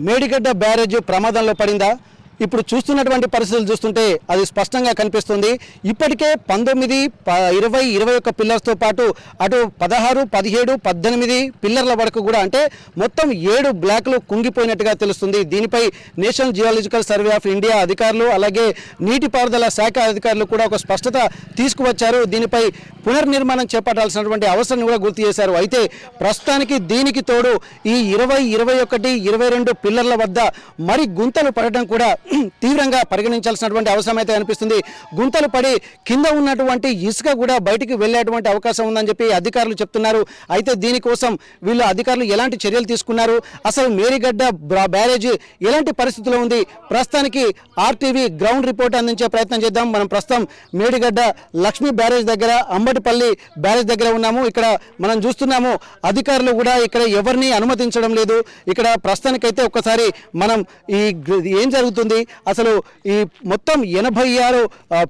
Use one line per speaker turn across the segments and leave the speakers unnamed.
Medigadda barrage ప్రమాదంలో పడిందా? ఇప్పుడు చూస్తున్నటువంటి పరిస్థితులు చూస్తుంటే అది స్పష్టంగా కనిపిస్తుంది. ఇప్పటికే 19, 20, 21 పిల్లర్స్తో పాటు అటు 16, 17, 18 పిల్లర్ల వరకు కూడా అంటే మొత్తం 7 బ్లాక్లు కుంగిపోయినట్టుగా తెలుస్తుంది. దీనిపై national geological survey of India అధికారులు అలాగే నీటిపారుదల శాఖ అధికారులు కూడా ఒక స్పష్టత తీసుకువచ్చారు. దీనిపై పునర్నిర్మాణం చేపట్టాల్సినటువంటి అవసరాన్ని కూడా గుర్తు చేశారు. అయితే ప్రస్తుతానికి దీనికి తోడు ఈ 20, 21, 22 పిల్లర్ల వద్ద మరి గుంతలు పడటం కూడా తీవ్రంగా పరిగణించాల్సినటువంటి అవసరం అయితే అనిపిస్తుంది. గుంతలు పడి కింద ఉన్నటువంటి ఇసుక కూడా బయటికి వెళ్ళేటువంటి అవకాశం ఉందని చెప్పి అధికారులు చెప్తున్నారు. అయితే దీనికోసం వీళ్ళు అధికారులు ఎలాంటి చర్యలు తీసుకున్నారు, అసలు మేడిగడ్డ బ్యారేజీ ఎలాంటి పరిస్థితుల్లో ఉంది, ప్రస్తుతానికి ఆర్టీవీ గ్రౌండ్ రిపోర్ట్ అందించే ప్రయత్నం చేద్దాం. మనం ప్రస్తుతం మేడిగడ్డ లక్ష్మీ బ్యారేజ్ దగ్గర, అంబటిపల్లి బ్యారేజ్ దగ్గర ఉన్నాము. ఇక్కడ మనం చూస్తున్నాము అధికారులు కూడా ఇక్కడ ఎవరిని అనుమతించడం లేదు. ఇక్కడ ప్రస్తుతానికైతే ఒక్కసారి మనం ఏం జరుగుతుంది, అసలు ఈ మొత్తం 86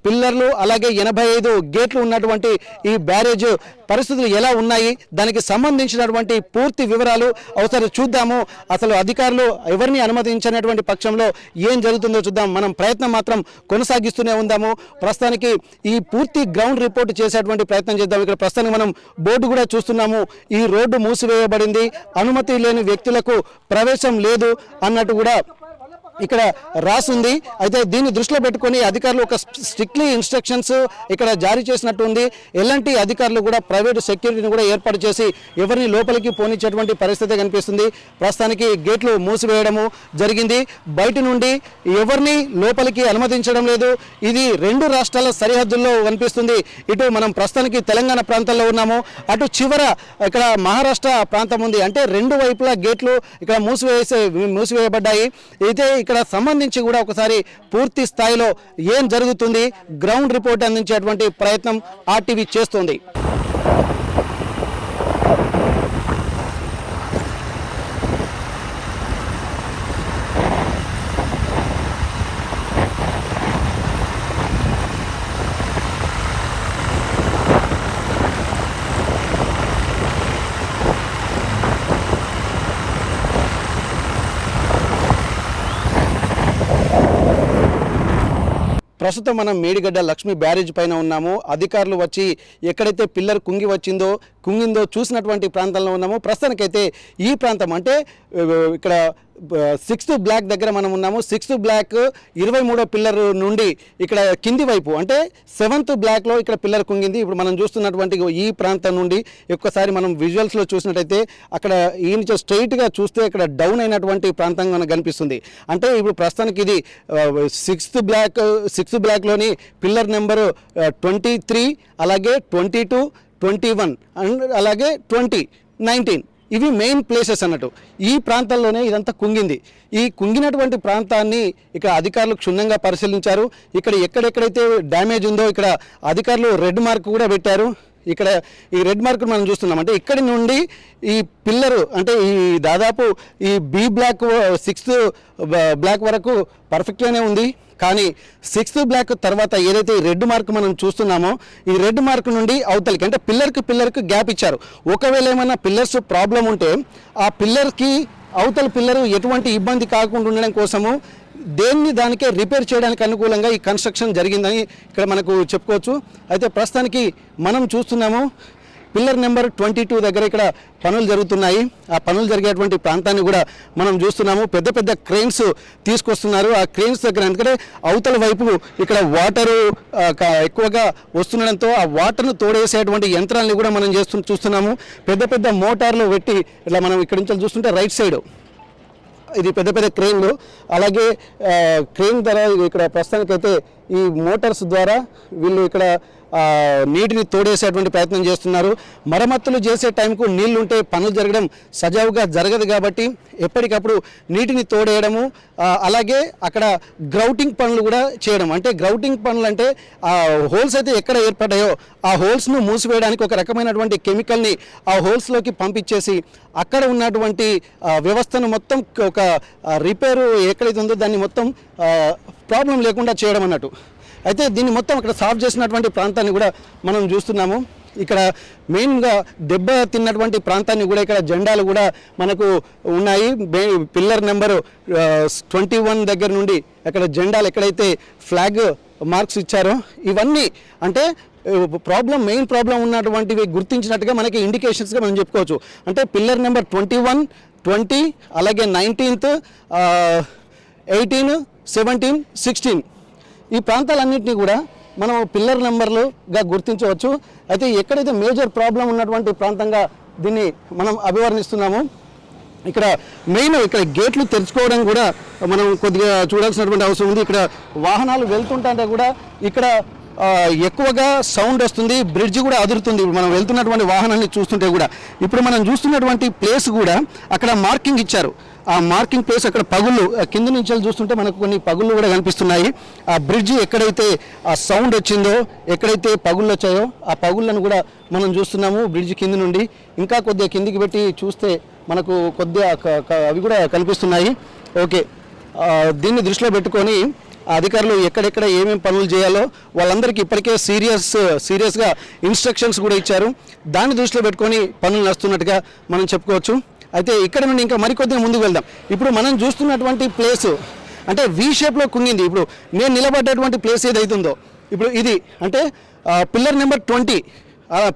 పిల్లర్లు అలాగే 85 గేట్లు ఉన్నటువంటి ఈ బ్యారేజ్ పరిస్థితులు ఎలా ఉన్నాయి, దానికి సంబంధించినటువంటి పూర్తి వివరాలు ఒకసారి చూద్దాము. అసలు అధికారులు ఎవరిని అనుమతించినటువంటి పక్షంలో ఏం జరుగుతుందో చూద్దాం. మనం ప్రయత్నం మాత్రం కొనసాగిస్తూనే ఉందాము. ప్రస్తుతానికి ఈ పూర్తి గ్రౌండ్ రిపోర్ట్ చేసేటువంటి ప్రయత్నం చేద్దాం. ఇక్కడ ప్రస్తుతానికి మనం బోర్డు కూడా చూస్తున్నాము. ఈ రోడ్డు మూసివేయబడింది, అనుమతి లేని వ్యక్తులకు ప్రవేశం లేదు అన్నట్టు కూడా ఇక్కడ రాసింది. అయితే దీన్ని దృష్టిలో పెట్టుకొని అధికారులు ఒక స్ట్రిక్ట్లీ ఇన్స్ట్రక్షన్స్ ఇక్కడ జారీ చేసినట్టు ఉంది. ఎలాంటి అధికారులు కూడా ప్రైవేటు సెక్యూరిటీని కూడా ఏర్పాటు చేసి ఎవరిని లోపలికి పోనిచ్చేటువంటి పరిస్థితి కనిపిస్తుంది. ప్రస్తుతానికి గేట్లు మూసివేయడము జరిగింది, బయట నుండి ఎవరిని లోపలికి అనుమతించడం లేదు. ఇది 2 రాష్ట్రాల సరిహద్దుల్లో కనిపిస్తుంది. ఇటు మనం ప్రస్తుతానికి తెలంగాణ ప్రాంతంలో ఉన్నాము, అటు చివర ఇక్కడ మహారాష్ట్ర ప్రాంతం ఉంది. అంటే 2 వైపులా గేట్లు ఇక్కడ మూసివేయబడ్డాయి. అయితే ఇక్కడ సంబంధించి కూడా ఒకసారి పూర్తి స్థాయిలో ఏం జరుగుతుంది గ్రౌండ్ రిపోర్ట్ అందించేటువంటి ప్రయత్నం ఆర్టీవీ చేస్తుంది. ప్రస్తుతం మనం మేడిగడ్డ లక్ష్మీ బ్యారేజ్ పైన ఉన్నాము. అధికారులు వచ్చి ఎక్కడైతే పిల్లర్ కుంగిందో చూసినటువంటి ప్రాంతంలో ఉన్నాము. ప్రస్తుతానికైతే ఈ ప్రాంతం అంటే ఇక్కడ 6th బ్లాక్ దగ్గర మనం ఉన్నాము. 6th బ్లాక్ 23వ పిల్లర్ నుండి ఇక్కడ కింది వైపు అంటే 7th బ్లాక్లో ఇక్కడ పిల్లర్ కుంగింది. ఇప్పుడు మనం చూస్తున్నటువంటి ఈ ప్రాంతం నుండి ఒక్కసారి మనం విజువల్స్లో చూసినట్టయితే అక్కడ ఈ నుంచి స్ట్రైట్గా చూస్తే ఇక్కడ డౌన్ అయినటువంటి ప్రాంతం మనకు కనిపిస్తుంది. అంటే ఇప్పుడు ప్రస్తుతానికి ఇది 6th బ్లాక్లోని పిల్లర్ నెంబరు 23 అలాగే 22, 21 అండ్ అలాగే 20, 19 ఇవి మెయిన్ ప్లేసెస్ అన్నట్టు. ఈ ప్రాంతాల్లోనే ఇదంతా కుంగింది. ఈ కుంగినటువంటి ప్రాంతాన్ని ఇక్కడ అధికారులు క్షుణ్ణంగా పరిశీలించారు. ఇక్కడ ఎక్కడెక్కడైతే డ్యామేజ్ ఉందో ఇక్కడ అధికారులు రెడ్ మార్క్ కూడా పెట్టారు. ఇక్కడ ఈ రెడ్ మార్క్ మనం చూస్తున్నాం. అంటే ఇక్కడి నుండి ఈ పిల్లరు అంటే ఈ దాదాపు ఈ బి బ్లాక్ 6th బ్లాక్ వరకు పర్ఫెక్ట్గానే ఉంది. కానీ 6th బ్లాక్ తర్వాత ఏదైతే ఈ రెడ్ మార్క్ మనం చూస్తున్నామో ఈ రెడ్ మార్క్ నుండి అవతలికి అంటే పిల్లర్కి గ్యాప్ ఇచ్చారు. ఒకవేళ ఏమైనా పిల్లర్స్ ప్రాబ్లం ఉంటే ఆ పిల్లర్కి అవతల పిల్లరు ఎటువంటి ఇబ్బంది కాకుండా ఉండడం కోసము దానికే రిపేర్ చేయడానికి అనుకూలంగా ఈ కన్స్ట్రక్షన్ జరిగిందని ఇక్కడ మనకు చెప్పుకోవచ్చు. అయితే ప్రస్తుతానికి మనం చూస్తున్నాము పిల్లర్ నెంబర్ 22 దగ్గర ఇక్కడ పనులు జరుగుతున్నాయి. ఆ పనులు జరిగేటువంటి ప్రాంతాన్ని కూడా మనం చూస్తున్నాము. పెద్ద పెద్ద క్రెయిన్స్ తీసుకొస్తున్నారు. ఆ క్రెయిన్స్ దగ్గర ఎందుకంటే అవతల వైపు ఇక్కడ వాటరు ఎక్కువగా వస్తుండడంతో ఆ వాటర్ను తోడేసేటువంటి యంత్రాలను కూడా మనం చూస్తున్నాము. పెద్ద పెద్ద మోటార్లు పెట్టి ఇట్లా మనం ఇక్కడి నుంచి చూస్తుంటే రైట్ సైడ్ ఇది పెద్ద పెద్ద క్రెయిన్లు, అలాగే క్రెయిన్ ద్వారా ఇక్కడ ప్రస్తుతానికైతే ఈ మోటార్స్ ద్వారా వీళ్ళు ఇక్కడ నీటిని తోడేసేటువంటి ప్రయత్నం చేస్తున్నారు. మరమ్మతులు చేసే టైంకు నీళ్లు ఉంటే పనులు జరగడం సజావుగా జరగదు కాబట్టి ఎప్పటికప్పుడు నీటిని తోడేయడము, అలాగే అక్కడ గ్రౌటింగ్ పనులు కూడా చేయడం. అంటే గ్రౌటింగ్ పనులు అంటే ఆ హోల్స్ అయితే ఎక్కడ ఏర్పడ్డాయో ఆ హోల్స్ను మూసివేయడానికి ఒక రకమైనటువంటి కెమికల్ని ఆ హోల్స్లోకి పంపించేసి అక్కడ ఉన్నటువంటి వ్యవస్థను మొత్తం ఒక రిపేరు ఎక్కడైతే ఉందో దాన్ని మొత్తం ప్రాబ్లం లేకుండా చేయడం అన్నట్టు. అయితే దీన్ని మొత్తం అక్కడ సాల్వ్ చేసినటువంటి ప్రాంతాన్ని కూడా మనం చూస్తున్నాము. ఇక్కడ మెయిన్గా దెబ్బ తిన్నటువంటి ప్రాంతాన్ని కూడా ఇక్కడ జెండాలు కూడా మనకు ఉన్నాయి. పిల్లర్ నెంబరు 21 దగ్గర నుండి అక్కడ జెండాలు ఎక్కడైతే ఫ్లాగ్ మార్క్స్ ఇచ్చారో ఇవన్నీ అంటే మెయిన్ ప్రాబ్లం ఉన్నటువంటివి గుర్తించినట్టుగా మనకి ఇండికేషన్స్గా మనం చెప్పుకోవచ్చు. అంటే పిల్లర్ నెంబర్ 21, 20 అలాగే 19th, 18, 17, 16 ఈ ప్రాంతాలన్నింటినీ కూడా మనం పిల్లర్ నెంబర్లుగా గుర్తించవచ్చు. అయితే ఎక్కడైతే మేజర్ ప్రాబ్లం ఉన్నటువంటి ప్రాంతంగా దీన్ని మనం అభివర్ణిస్తున్నాము. ఇక్కడ మెయిన్ ఇక్కడ గేట్లు తెరుచుకోవడం కూడా మనం కొద్దిగా చూడాల్సినటువంటి అవసరం ఉంది. ఇక్కడ వాహనాలు వెళ్తుంటే కూడా ఇక్కడ ఎక్కువగా సౌండ్ వస్తుంది, బ్రిడ్జ్ కూడా అదురుతుంది. మనం వెళ్తున్నటువంటి వాహనాన్ని చూస్తుంటే కూడా ఇప్పుడు మనం చూస్తున్నటువంటి ప్లేస్ కూడా అక్కడ మార్కింగ్ ఇచ్చారు. ఆ మార్కింగ్ ప్లేస్ అక్కడ పగుళ్ళు కింద నుంచి చూస్తుంటే మనకు కొన్ని పగుళ్ళు కూడా కనిపిస్తున్నాయి. ఆ బ్రిడ్జ్ ఎక్కడైతే ఆ సౌండ్ వచ్చిందో, ఎక్కడైతే పగుళ్ళు వచ్చాయో ఆ పగుళ్ళను కూడా మనం చూస్తున్నాము బ్రిడ్జ్ కింద నుండి. ఇంకా కొద్దిగా కిందికి పెట్టి చూస్తే మనకు కొద్దిగా అవి కూడా కనిపిస్తున్నాయి. ఓకే, దీన్ని దృష్టిలో పెట్టుకొని అధికారులు ఎక్కడెక్కడ ఏమేమి పనులు చేయాలో వాళ్ళందరికీ ఇప్పటికే సీరియస్గా ఇన్స్ట్రక్షన్స్ కూడా ఇచ్చారు. దాన్ని దృష్టిలో పెట్టుకొని పనులు నడుస్తున్నట్టుగా మనం చెప్పుకోవచ్చు. అయితే ఇక్కడ నుండి ఇంకా మరికొద్దిగా ముందుకు వెళ్దాం. ఇప్పుడు మనం చూస్తున్నటువంటి ప్లేస్ అంటే వి షేప్లో కుంగింది. ఇప్పుడు నేను నిలబడ్డటువంటి ప్లేస్ ఏదైతుందో ఇప్పుడు ఇది అంటే పిల్లర్ నెంబర్ 20,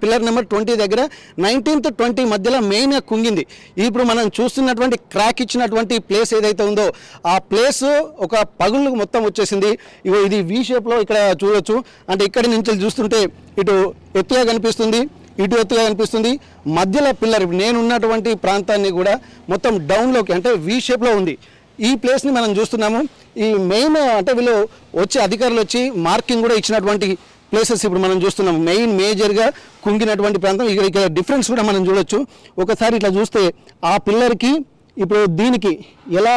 పిల్లర్ నెంబర్ 20 దగ్గర 19th, 20 మధ్యలో మెయిన్గా కుంగింది. ఇప్పుడు మనం చూస్తున్నటువంటి క్రాక్ ఇచ్చినటువంటి ప్లేస్ ఏదైతే ఉందో ఆ ప్లేస్ ఒక పగుళ్ళు మొత్తం వచ్చేసింది. ఇగో ఇది వి షేప్లో ఇక్కడ చూడొచ్చు. అంటే ఇక్కడి నుంచి చూస్తుంటే ఇటు ఎత్తుగా కనిపిస్తుంది, ఇటు ఎత్తుగా కనిపిస్తుంది. మధ్యలో పిల్లర్ ఇప్పుడు నేను ఉన్నటువంటి ప్రాంతాన్ని కూడా మొత్తం డౌన్లోకి అంటే వి షేప్లో ఉంది. ఈ ప్లేస్ని మనం చూస్తున్నాము. ఈ మెయిన్ అంటే వీళ్ళు అధికారులు వచ్చి మార్కింగ్ కూడా ఇచ్చినటువంటి ప్లేసెస్ ఇప్పుడు మనం చూస్తున్నాం. మేజర్గా కుంగినటువంటి ప్రాంతం ఇక్కడ డిఫరెన్స్ కూడా మనం చూడొచ్చు. ఒకసారి ఇట్లా చూస్తే ఆ పిల్లర్కి ఇప్పుడు దీనికి ఎలా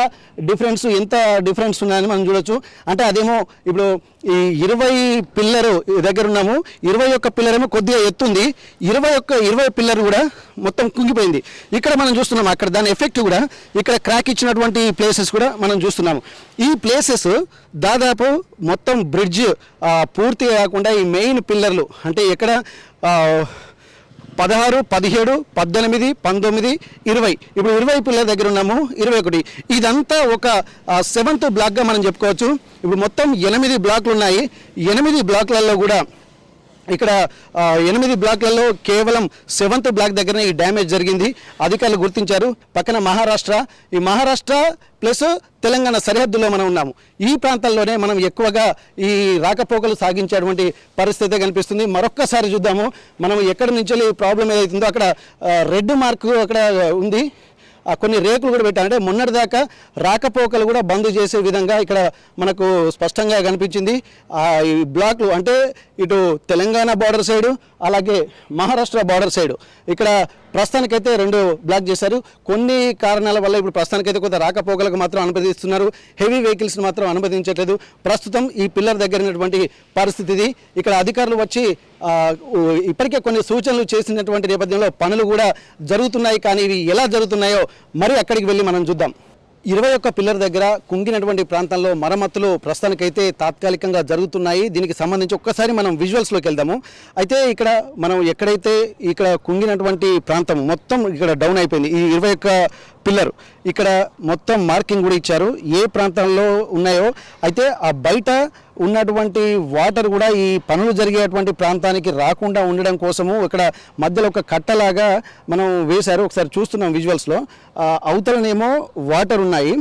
ఎంత డిఫరెన్స్ ఉన్నాయని మనం చూడొచ్చు. అంటే అదేమో ఇప్పుడు ఈ 20 పిల్లరు దగ్గర ఉన్నాము, 21 పిల్లర్ ఏమో కొద్దిగా ఎత్తుంది, 20 పిల్లర్ కూడా మొత్తం కుంగిపోయింది. ఇక్కడ మనం చూస్తున్నాము అక్కడ దాని ఎఫెక్ట్ కూడా ఇక్కడ క్రాక్ ఇచ్చినటువంటి ప్లేసెస్ కూడా మనం చూస్తున్నాము. ఈ ప్లేసెస్ దాదాపు మొత్తం బ్రిడ్జ్ పూర్తిగా కాకుండా ఈ మెయిన్ పిల్లర్లు అంటే ఎక్కడ 16, 17, 18, 19, 20 ఇప్పుడు 20 పిల్లల దగ్గర ఉన్నాము, 21 ఇదంతా ఒక 7th బ్లాక్గా మనం చెప్పుకోవచ్చు. ఇప్పుడు మొత్తం 8 బ్లాక్లు ఉన్నాయి. 8 బ్లాక్లలో కూడా ఇక్కడ 8 బ్లాక్లలో కేవలం 7th బ్లాక్ దగ్గర ఈ డ్యామేజ్ జరిగింది. అధికారులు గుర్తించారు. పక్కన ఈ మహారాష్ట్ర ప్లస్ తెలంగాణ సరిహద్దులో మనం ఉన్నాము. ఈ ప్రాంతాల్లోనే మనం ఎక్కువగా ఈ రాకపోకలు సాగించేటువంటి పరిస్థితి కనిపిస్తుంది. మరొక్కసారి చూద్దాము మనం ఎక్కడి నుంచి ప్రాబ్లం ఏదైతుందో అక్కడ రెడ్ మార్క్ అక్కడ ఉంది. కొన్ని రేకులు కూడా పెట్టారు. అంటే మొన్నటిదాకా రాకపోకలు కూడా బంద్ చేసే విధంగా ఇక్కడ మనకు స్పష్టంగా కనిపించింది. ఈ బ్లాక్లు అంటే ఇటు తెలంగాణ బార్డర్ సైడు అలాగే మహారాష్ట్ర బార్డర్ సైడు ఇక్కడ ప్రస్తుతానికైతే 2 బ్లాక్ చేశారు. కొన్ని కారణాల వల్ల ఇప్పుడు ప్రస్తుతానికైతే కొంత రాకపోకలకు మాత్రం అనుమతిస్తున్నారు, హెవీ వెహికల్స్ని మాత్రం అనుమతించట్లేదు. ప్రస్తుతం ఈ పిల్లర్ దగ్గర ఉన్నటువంటి పరిస్థితి ఇది. ఇక్కడ అధికారులు వచ్చి ఇప్పటికే కొన్ని సూచనలు చేసినటువంటి నేపథ్యంలో పనులు కూడా జరుగుతున్నాయి. కానీ ఇవి ఎలా జరుగుతున్నాయో మరి అక్కడికి వెళ్ళి మనం చూద్దాం. 21 పిల్లర్ దగ్గర కుంగినటువంటి ప్రాంతంలో మరమ్మతులు ప్రస్తుతానికైతే తాత్కాలికంగా జరుగుతున్నాయి. దీనికి సంబంధించి ఒక్కసారి మనం విజువల్స్లోకి వెళ్దాము. అయితే ఇక్కడ మనం ఎక్కడైతే ఇక్కడ కుంగినటువంటి ప్రాంతం మొత్తం ఇక్కడ డౌన్ అయిపోయింది. ఈ 21 పిల్లర్ ఇక్కడ మొత్తం మార్కింగ్ కూడా ఇచ్చారు ఏ ప్రాంతాల్లో ఉన్నాయో. అయితే ఆ బయట ఉన్నటువంటి వాటర్ కూడా ఈ పనులు జరిగేటువంటి ప్రాంతానికి రాకుండా ఉండడం కోసము ఇక్కడ మధ్యలో ఒక కట్టలాగా మనం వేశారు. ఒకసారి చూస్తున్నాం విజువల్స్లో. అవతలనేమో వాటర్ ఉన్నాయి.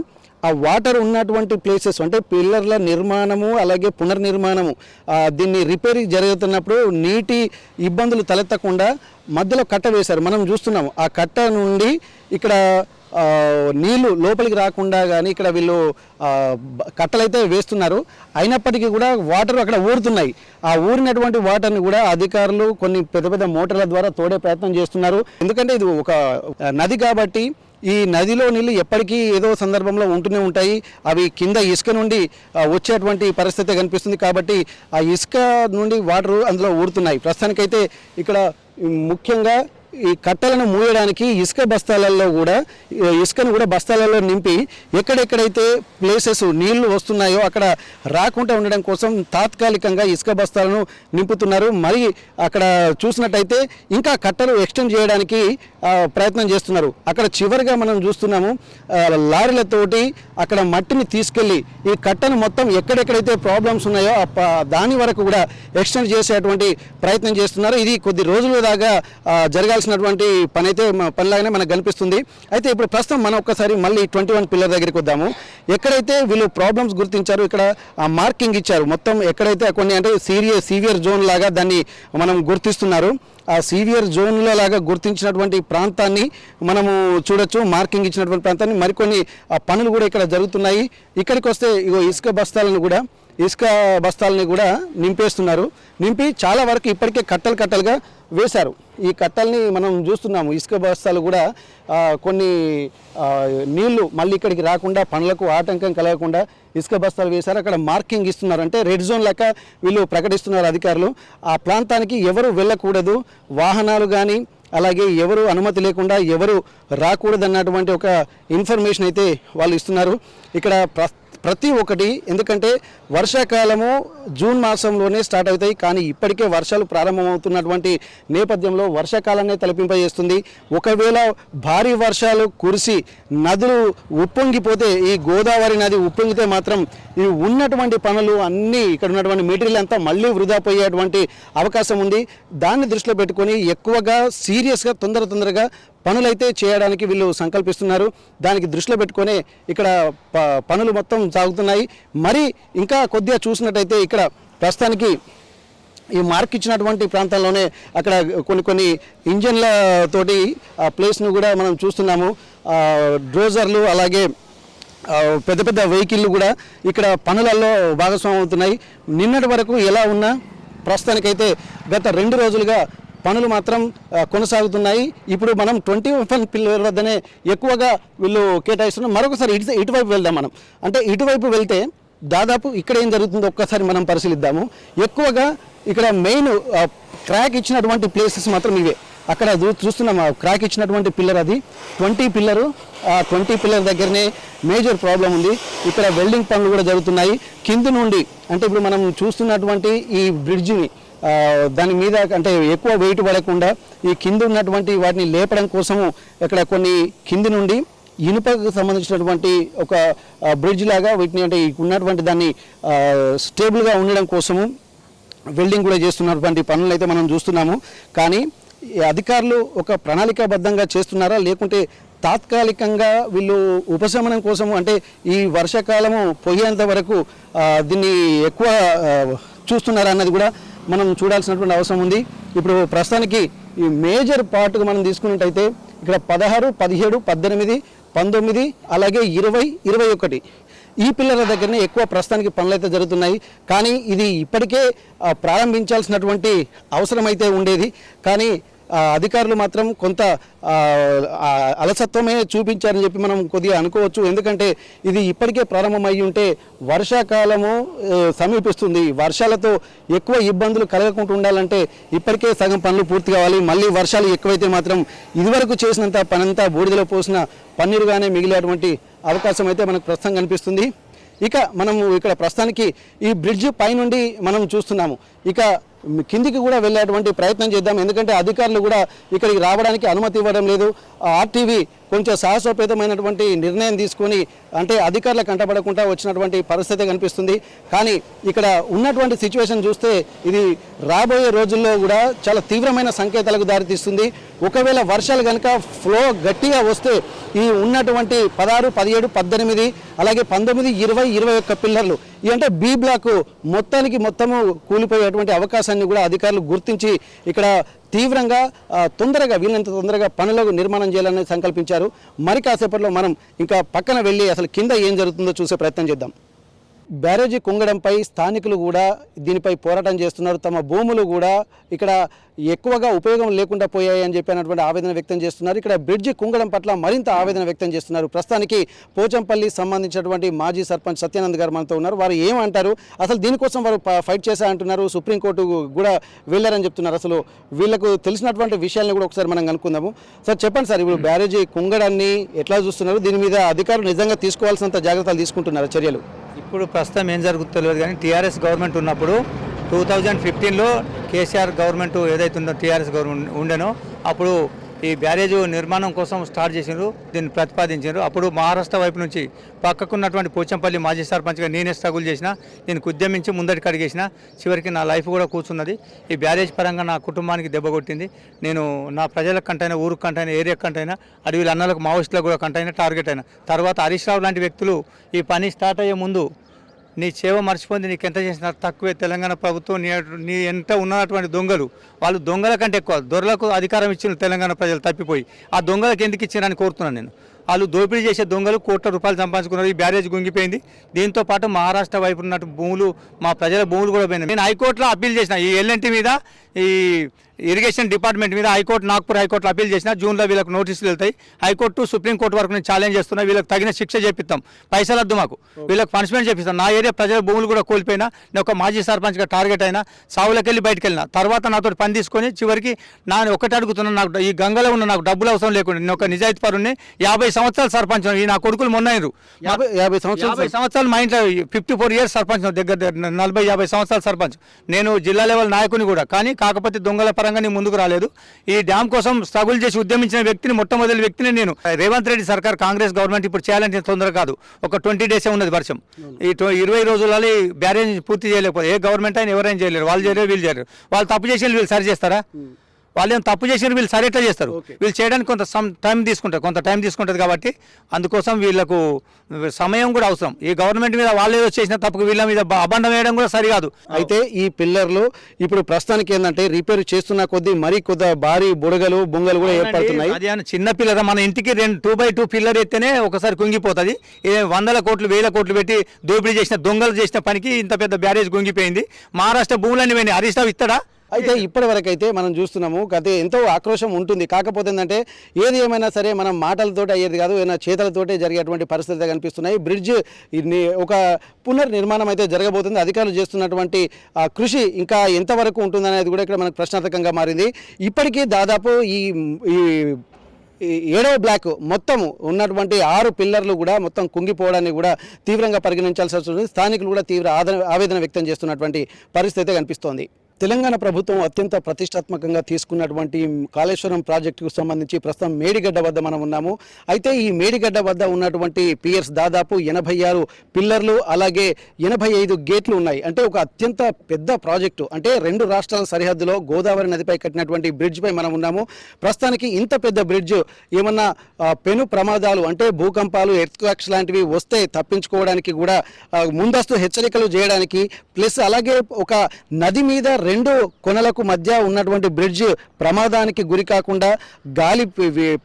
ఆ వాటర్ ఉన్నటువంటి ప్లేసెస్ అంటే పిల్లర్ల నిర్మాణము అలాగే పునర్నిర్మాణము దీన్ని రిపేర్ జరుగుతున్నప్పుడు నీటి ఇబ్బందులు తలెత్తకుండా మధ్యలో కట్ట వేశారు. మనం చూస్తున్నాము ఆ కట్ట నుండి ఇక్కడ నీళ్లు లోపలికి రాకుండా కానీ ఇక్కడ వీళ్ళు కట్టలైతే వేస్తున్నారు. అయినప్పటికీ కూడా వాటర్ అక్కడ ఊరుతున్నాయి. ఆ ఊరినటువంటి వాటర్ని కూడా అధికారులు కొన్ని పెద్ద పెద్ద మోటార్ల ద్వారా తోడే ప్రయత్నం చేస్తున్నారు. ఎందుకంటే ఇది ఒక నది కాబట్టి ఈ నదిలో నీళ్ళు ఎప్పటికీ ఏదో సందర్భంలో ఉంటూనే ఉంటాయి. అవి కింద ఇసుక నుండి వచ్చేటువంటి పరిస్థితి కనిపిస్తుంది. కాబట్టి ఆ ఇసుక నుండి వాటర్ అందులో ఊరుతున్నాయి. ప్రస్తుతానికైతే ఇక్కడ ముఖ్యంగా ఈ కట్టలను మూయడానికి ఇసుక బస్తాలలో కూడా ఇసుకను కూడా బస్తాలలో నింపి ఎక్కడెక్కడైతే ప్లేసెస్ నీళ్లు వస్తున్నాయో అక్కడ రాకుండా ఉండడం కోసం తాత్కాలికంగా ఇసుక బస్తాలను నింపుతున్నారు. మరి అక్కడ చూసినట్టయితే ఇంకా కట్టలు ఎక్స్టెండ్ చేయడానికి ప్రయత్నం చేస్తున్నారు. అక్కడ చివరిగా మనం చూస్తున్నాము లారీలతోటి అక్కడ మట్టిని తీసుకెళ్లి ఈ కట్టను మొత్తం ఎక్కడెక్కడైతే ప్రాబ్లమ్స్ ఉన్నాయో దాని వరకు కూడా ఎక్స్టెండ్ చేసేటువంటి ప్రయత్నం చేస్తున్నారు. ఇది కొద్ది రోజుల దాకా జరగాల్సినటువంటి పనిలాగానే మనకు కనిపిస్తుంది. అయితే ఇప్పుడు ప్రస్తుతం మనం ఒక్కసారి మళ్ళీ 21 పిల్లర్ దగ్గరికి వద్దాము. ఎక్కడైతే వీళ్ళు ప్రాబ్లమ్స్ గుర్తించారు ఇక్కడ మార్కింగ్ ఇచ్చారు. మొత్తం ఎక్కడైతే కొన్ని అంటే సీవియర్ జోన్ లాగా దాన్ని మనం గుర్తిస్తున్నారు. ఆ సీవియర్ జోన్లో లాగా గుర్తించినటువంటి ప్రాంతాన్ని మనము చూడొచ్చు. మార్కింగ్ ఇచ్చినటువంటి ప్రాంతాన్ని మరికొన్ని పనులు కూడా ఇక్కడ జరుగుతున్నాయి. ఇక్కడికి వస్తే ఇగో ఇసుక బస్తాలని కూడా నింపేస్తున్నారు. నింపి చాలా వరకు ఇప్పటికే కట్టలుగా వేశారు. ఈ కట్టల్ని మనం చూస్తున్నాము. ఇసుక బస్తాలు కూడా కొన్ని నీళ్లు మళ్ళీ ఇక్కడికి రాకుండా పనులకు ఆటంకం కలగకుండా ఇసుక బస్తాలు వేశారు. అక్కడ మార్కింగ్ ఇస్తున్నారు. అంటే రెడ్ జోన్ లెక్క వీళ్ళు ప్రకటిస్తున్నారు అధికారులు. ఆ ప్రాంతానికి ఎవరు వెళ్ళకూడదు, వాహనాలు కానీ అలాగే ఎవరు అనుమతి లేకుండా ఎవరు రాకూడదన్నటువంటి ఒక ఇన్ఫర్మేషన్ అయితే వాళ్ళు ఇస్తున్నారు. ఇక్కడ ప్రతి ఒక్కటి ఎందుకంటే వర్షాకాలము జూన్ మాసంలోనే స్టార్ట్ అవుతాయి. కానీ ఇప్పటికే వర్షాలు ప్రారంభమవుతున్నటువంటి నేపథ్యంలో వర్షాకాలాన్ని తలపింపజేస్తుంది. ఒకవేళ భారీ వర్షాలు కురిసి నదులు ఉప్పొంగిపోతే ఈ గోదావరి నది ఉప్పొంగితే మాత్రం ఈ ఉన్నటువంటి పనులు అన్నీ ఇక్కడ ఉన్నటువంటి మెటీరియల్ అంతా మళ్ళీ వృధా పోయేటువంటి అవకాశం ఉంది. దాన్ని దృష్టిలో పెట్టుకొని ఎక్కువగా సీరియస్గా తొందరగా పనులైతే చేయడానికి వీళ్ళు సంకల్పిస్తున్నారు. దానికి దృష్టిలో పెట్టుకొని ఇక్కడ పనులు మొత్తం సాగుతున్నాయి. మరి ఇంకా కొద్దిగా చూసినట్టయితే ఇక్కడ ప్రస్తుతానికి ఈ మార్క్ ఇచ్చినటువంటి ప్రాంతాల్లోనే అక్కడ కొన్ని ఇంజన్లతోటి ఆ ప్లేస్ను కూడా మనం చూస్తున్నాము. డ్రోజర్లు అలాగే పెద్ద వెహికల్లు కూడా ఇక్కడ పనులలో భాగస్వామ్యం అవుతున్నాయి. నిన్నటి వరకు ఎలా ఉన్నా ప్రస్తుతానికైతే గత 2 రోజులుగా పనులు మాత్రం కొనసాగుతున్నాయి. ఇప్పుడు మనం 21 పిల్లర్ వద్దనే ఎక్కువగా వీళ్ళు కేటాయిస్తున్నారు. మరొకసారి ఇటువైపు వెళ్దాం మనం. అంటే ఇటువైపు వెళ్తే దాదాపు ఇక్కడ ఏం జరుగుతుందో ఒక్కసారి మనం పరిశీలిద్దాము. ఎక్కువగా ఇక్కడ మెయిన్ క్రాక్ ఇచ్చినటువంటి ప్లేసెస్ మాత్రం ఇవే. అక్కడ చూస్తున్నాం క్రాక్ ఇచ్చినటువంటి పిల్లర్ అది 20 పిల్లరు. ఆ 20 పిల్లర్ దగ్గరనే మేజర్ ప్రాబ్లం ఉంది. ఇక్కడ వెల్డింగ్ పనులు కూడా జరుగుతున్నాయి. కింది నుండి అంటే ఇప్పుడు మనం చూస్తున్నటువంటి ఈ బ్రిడ్జిని దాని మీద అంటే ఎక్కువ వెయిట్ పడకుండా ఈ కింద ఉన్నటువంటి వాటిని లేపడం కోసము ఇక్కడ కొన్ని కింది నుండి ఇనుపకు సంబంధించినటువంటి ఒక బ్రిడ్జ్ లాగా వీటిని అంటే ఉన్నటువంటి దాన్ని స్టేబుల్గా ఉండడం కోసము వెల్డింగ్ కూడా చేస్తున్నటువంటి పనులు అయితే మనం చూస్తున్నాము. కానీ అధికారులు ఒక ప్రణాళికాబద్ధంగా చేస్తున్నారా లేకుంటే తాత్కాలికంగా వీళ్ళు ఉపశమనం కోసము అంటే ఈ వర్షాకాలము పోయేంత వరకు దీన్ని ఎక్కువ చూస్తున్నారా అన్నది కూడా మనం చూడాల్సినటువంటి అవసరం ఉంది. ఇప్పుడు ప్రస్తుతానికి ఈ మేజర్ పార్ట్గా మనం తీసుకున్నట్టయితే ఇక్కడ 16, 17, 18, 19 అలాగే 20, 21 ఈ పిల్లల దగ్గరనే ఎక్కువ ప్రస్తుతానికి పనులు అయితే జరుగుతున్నాయి. కానీ ఇది ఇప్పటికే ప్రారంభించాల్సినటువంటి అవసరం అయితే ఉండేది. కానీ అధికారులు మాత్రం కొంత అలసత్వమే చూపించారని చెప్పి మనం కొద్దిగా అనుకోవచ్చు. ఎందుకంటే ఇది ఇప్పటికే ప్రారంభమై ఉంటే వర్షాకాలము సమీపిస్తుంది. వర్షాలతో ఎక్కువ ఇబ్బందులు కలగకుండా ఉండాలంటే ఇప్పటికే సగం పనులు పూర్తి కావాలి. మళ్ళీ వర్షాలు ఎక్కువైతే మాత్రం ఇదివరకు చేసినంత పనంతా బూడిదలో పోసిన పన్నీరుగానే మిగిలేటువంటి అవకాశం అయితే మనకు ప్రస్తుతం కనిపిస్తుంది. ఇక మనము ఇక్కడ ప్రస్తుతానికి ఈ బ్రిడ్జ్ పైనుండి మనం చూస్తున్నాము. ఇక కిందికి కూడా వెళ్ళేటువంటి ప్రయత్నం చేద్దాం. ఎందుకంటే అధికారులు కూడా ఇక్కడికి రావడానికి అనుమతి ఇవ్వడం లేదు. ఆర్టీవీ కొంచెం సాహసోపేతమైనటువంటి నిర్ణయం తీసుకొని అంటే అధికారుల కంటపడకుండా వచ్చినటువంటి పరిస్థితి కనిపిస్తుంది. కానీ ఇక్కడ ఉన్నటువంటి సిచ్యువేషన్ చూస్తే ఇది రాబోయే రోజుల్లో కూడా చాలా తీవ్రమైన సంకేతాలకు దారితీస్తుంది. ఒకవేళ వర్షాలు కనుక ఫ్లో గట్టిగా వస్తే ఈ ఉన్నటువంటి 16, 17, 18 అలాగే 19, 20, 21 పిల్లర్లు ఈ అంటే బి బ్లాక్ మొత్తము కూలిపోయేటువంటి అవకాశాన్ని కూడా అధికారులు గుర్తించి ఇక్కడ తీవ్రంగా వీళ్ళంత తొందరగా పనులకు నిర్మాణం చేయాలని సంకల్పించారు. మరి కాసేపట్లో మనం ఇంకా పక్కన వెళ్ళి అసలు కింద ఏం జరుగుతుందో చూసే ప్రయత్నం చేద్దాం. బ్యారేజీ కుంగడంపై స్థానికులు కూడా దీనిపై పోరాటం చేస్తున్నారు. తమ భూములు కూడా ఇక్కడ ఎక్కువగా ఉపయోగం లేకుండా పోయాయి అని చెప్పినటువంటి ఆవేదన వ్యక్తం చేస్తున్నారు. ఇక్కడ బ్రిడ్జి కుంగడం పట్ల మరింత ఆవేదన వ్యక్తం చేస్తున్నారు. ప్రస్తుతానికి పోచంపల్లి సంబంధించినటువంటి మాజీ సర్పంచ్ సత్యానంద్ గారు మనతో ఉన్నారు. వారు ఏమంటారు, అసలు దీనికోసం వారు ఫైట్ చేశా అంటున్నారు, సుప్రీంకోర్టు కూడా వెళ్ళారని చెప్తున్నారు. అసలు వీళ్ళకు తెలిసినటువంటి విషయాలను కూడా ఒకసారి మనం కనుక్కుందాము. సార్ చెప్పండి సార్, ఇప్పుడు బ్యారేజీ కుంగడాన్ని ఎట్లా చూస్తున్నారు? దీని మీద అధికారులు నిజంగా తీసుకోవాల్సినంత జాగ్రత్తలు తీసుకుంటున్నారు చర్యలు?
ఇప్పుడు ప్రస్తుతం ఏం జరుగుతుందో తెలియదు కానీ టీఆర్ఎస్ గవర్నమెంట్ ఉన్నప్పుడు 2015లో కేసీఆర్ గవర్నమెంట్ ఏదైతే ఉందో టీఆర్ఎస్ గవర్నమెంట్ ఉండేనో అప్పుడు ఈ బ్యారేజ్ నిర్మాణం కోసం స్టార్ట్ చేసినారు, దీన్ని ప్రతిపాదించారు. అప్పుడు మహారాష్ట్ర వైపు నుంచి పక్కకున్నటువంటి పోచంపల్లి మాజీ సర్పంచ్గా నేనే స్ట్రగుల్ చేసిన, దీనికి ఉద్యమించి ముందటికి అడిగేసిన. చివరికి నా లైఫ్ కూడా కూర్చున్నది. ఈ బ్యారేజ్ పరంగా నా కుటుంబానికి దెబ్బ కొట్టింది. నేను నా ప్రజల కంటైనా, ఊరికి కంటైనా, ఏరియా కంటైనా, అడవిల అన్నలకు, మావోయిస్టులకు కూడా కంటైనా టార్గెట్ అయినా. తర్వాత హరీష్ రావు లాంటి వ్యక్తులు ఈ పని స్టార్ట్ అయ్యే ముందు నీ సేవ మర్చిపోయింది, నీకు ఎంత చేసినా తక్కువే, తెలంగాణ ప్రభుత్వం నీ ఎంత ఉన్నటువంటి దొంగలు, వాళ్ళు దొంగల కంటే ఎక్కువ దొరలకు అధికారం ఇచ్చిన తెలంగాణ ప్రజలు తప్పిపోయి ఆ దొంగలకు ఎందుకు ఇచ్చారని కోరుతున్నాను నేను. వాళ్ళు దోపిడీ చేసే దొంగలు కోట్ల రూపాయలు సంపాదించుకున్నారు. ఈ బ్యారేజ్ గుంగిపోయింది. దీంతో పాటు మహారాష్ట్ర వైపు ఉన్నట్టు భూములు, మా ప్రజల భూములు కూడా పోయినాయి. నేను హైకోర్టులో అప్పీల్ చేసిన ఈ ఎల్ఎన్టీ మీద, ఈ ఇరిగేషన్ డిపార్ట్మెంట్ మీద నాగ్పూర్ హైకోర్టులో అప్పీల్ చేసిన. జూన్లో వీళ్ళకి నోటీసులు వెళ్తాయి. హైకోర్టు, సుప్రీంకోర్టు వరకు నేను ఛాలెంజ్ చేస్తున్నా. వీళ్ళకి తగిన శిక్ష చేపిస్తాం, పైసలు వద్దు మాకు, వీళ్ళకి పనిష్మెంట్ చేపిస్తాం. నా ఏరియా ప్రజల భూములు కూడా కోల్పోయినా, నేను ఒక మాజీ సర్పంచ్గా టార్గెట్ అయినా, సావులకు వెళ్ళి బయటకు వెళ్ళినా, తర్వాత నాతో పని తీసుకొని చివరికి నా ఒకటి అడుగుతున్నా, నాకు ఈ గంగలో ఉన్న నాకు డబ్బులు అవసరం లేకుండా నేను ఒక నిజాయితీ పరుని 50 సంవత్సరాలు సర్పంచ్. ఈ నా కొడుకులు మొన్న 50 సంవత్సరాలు మా ఇంట్లో 54 years సర్పంచ్, దగ్గర 40-50 సంవత్సరాల సర్పంచ్. నేను జిల్లా లెవెల్ నాయకుని కూడా, కానీ కాకపోతే దొంగల పరంగా నేను ముందుకు రాలేదు. ఈ డ్యామ్ కోసం స్ట్రగుల్ చేసి ఉద్యమించిన వ్యక్తిని, మొట్టమొదటి వ్యక్తిని నేను. రేవంత్ రెడ్డి సర్కార్, కాంగ్రెస్ గవర్నమెంట్ ఇప్పుడు చేయాలంటే తొందర కాదు, ఒక 20 days ఉన్నది వర్షం. ఈ 20 రోజులలో ఈ బ్యారేజ్ పూర్తి చేయలేకపోతే ఏ గవర్నమెంట్ అయినా ఎవరైనా చేయలేరు. వాళ్ళు చేయలేరు, వీళ్ళు చేయలేరు. వాళ్ళు తప్పు చేసి వీళ్ళు సరి చేస్తారా? వాళ్ళు ఏం తప్పు చేసిన వీళ్ళు సరి ఎట్లా చేస్తారు? వీళ్ళు చేయడానికి కొంత టైం తీసుకుంటుంది కాబట్టి అందుకోసం వీళ్ళకు సమయం కూడా అవసరం. ఈ గవర్నమెంట్ మీద వాళ్ళు ఏదో చేసిన తప్పుకు వీళ్ళ మీద అబండం వేయడం కూడా సరికాదు.
అయితే ఈ పిల్లర్లు ఇప్పుడు ప్రస్తుతానికి ఏంటంటే రిపేర్ చేస్తున్న కొద్దీ మరీ కొద్ది భారీ బుడగలు, బొంగలు కూడా ఏర్పడుతున్నాయి.
అది చిన్న పిల్లర్, మన ఇంటికి 2x2 పిల్లర్ ఎత్తేనే ఒకసారి కుంగిపోతుంది. 100 కోట్లు 1000 కోట్లు పెట్టి దోపిడీ చేసిన, దొంగలు చేసిన పనికి ఇంత పెద్ద బ్యారేజ్ కుంగిపోయింది. మహారాష్ట్ర భూములన్నీ పోయినాయి. హరీష్ రావు ఇస్తాడా?
అయితే ఇప్పటి వరకు అయితే మనం చూస్తున్నాము, గత ఎంతో ఆక్రోశం ఉంటుంది. కాకపోతే ఏంటంటే ఏది ఏమైనా సరే మనం మాటలతోటి అయ్యేది కాదు, ఏమైనా చేతలతోటే జరిగేటువంటి పరిస్థితులు కనిపిస్తున్నాయి. బ్రిడ్జ్ ఒక పునర్నిర్మాణం అయితే జరగబోతుంది. అధికారులు చేస్తున్నటువంటి కృషి ఇంకా ఎంతవరకు ఉంటుందనేది కూడా ఇక్కడ మనకు ప్రశ్నార్థకంగా మారింది. ఇప్పటికీ దాదాపు ఈ 7వ బ్లాక్ మొత్తం ఉన్నటువంటి 6 పిల్లర్లు కూడా మొత్తం కుంగిపోవడాన్ని కూడా తీవ్రంగా పరిగణించాల్సి వస్తుంది. స్థానికులు కూడా తీవ్ర ఆవేదన వ్యక్తం చేస్తున్నటువంటి పరిస్థితి కనిపిస్తోంది. తెలంగాణ ప్రభుత్వం అత్యంత ప్రతిష్టాత్మకంగా తీసుకున్నటువంటి కాళేశ్వరం ప్రాజెక్టుకు సంబంధించి ప్రస్తుతం మేడిగడ్డ వద్ద మనం ఉన్నాము. అయితే ఈ మేడిగడ్డ వద్ద ఉన్నటువంటి పియర్స్ దాదాపు 86 పిల్లర్లు, అలాగే 85 గేట్లు ఉన్నాయి. అంటే ఒక అత్యంత పెద్ద ప్రాజెక్టు. అంటే 2 రాష్ట్రాల సరిహద్దులో గోదావరి నదిపై కట్టినటువంటి బ్రిడ్జ్ పై మనం ఉన్నాము. ప్రస్తుతానికి ఇంత పెద్ద బ్రిడ్జ్ ఏమన్నా పెను ప్రమాదాలు అంటే భూకంపాలు, ఎర్త్క్వేక్స్ లాంటివి వస్తే తప్పించుకోవడానికి కూడా ముందస్తు హెచ్చరికలు చేయడానికి, ప్లస్ అలాగే ఒక నది మీద 2 కొనలకు మధ్య ఉన్నటువంటి బ్రిడ్జ్ ప్రమాదానికి గురి కాకుండా గాలి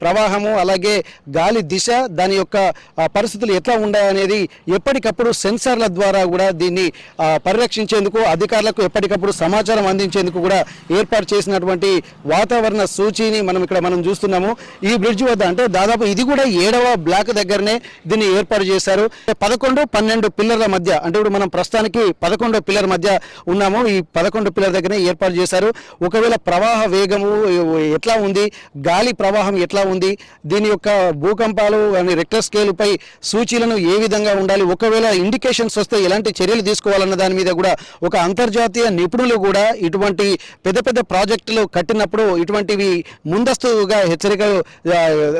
ప్రవాహము, అలాగే గాలి దిశ, దాని యొక్క పరిస్థితులు ఎట్లా ఉన్నాయనేది ఎప్పటికప్పుడు సెన్సార్ల ద్వారా కూడా దీన్ని పరిరక్షించేందుకు, అధికారులకు ఎప్పటికప్పుడు సమాచారం అందించేందుకు కూడా ఏర్పాటు చేసినటువంటి వాతావరణ సూచీని మనం చూస్తున్నాము. ఈ బ్రిడ్జ్ వద్ద అంటే దాదాపు ఇది కూడా 7వ బ్లాక్ దగ్గరనే దీన్ని ఏర్పాటు చేశారు. 11-12 పిల్లర్ల మధ్య, అంటే ఇప్పుడు మనం ప్రస్తుతానికి 11వ పిల్లర్ మధ్య ఉన్నాము. ఈ 11 పిల్లర్ దగ్గరనే ఏర్పాటు చేశారు. ఒకవేళ ప్రవాహ వేగము ఎట్లా ఉంది, గాలి ప్రవాహం ఎట్లా ఉంది, దీని యొక్క భూకంపాలు అని రెక్టర్ స్కేల్ పై సూచీలను ఏ విధంగా ఉండాలి, ఒకవేళ ఇండికేషన్స్ వస్తే ఎలాంటి చర్యలు తీసుకోవాలన్న దాని మీద కూడా ఒక అంతర్జాతీయ నిపుణులు కూడా ఇటువంటి పెద్ద పెద్ద ప్రాజెక్టులు కట్టినప్పుడు ఇటువంటివి ముందస్తుగా హెచ్చరికలు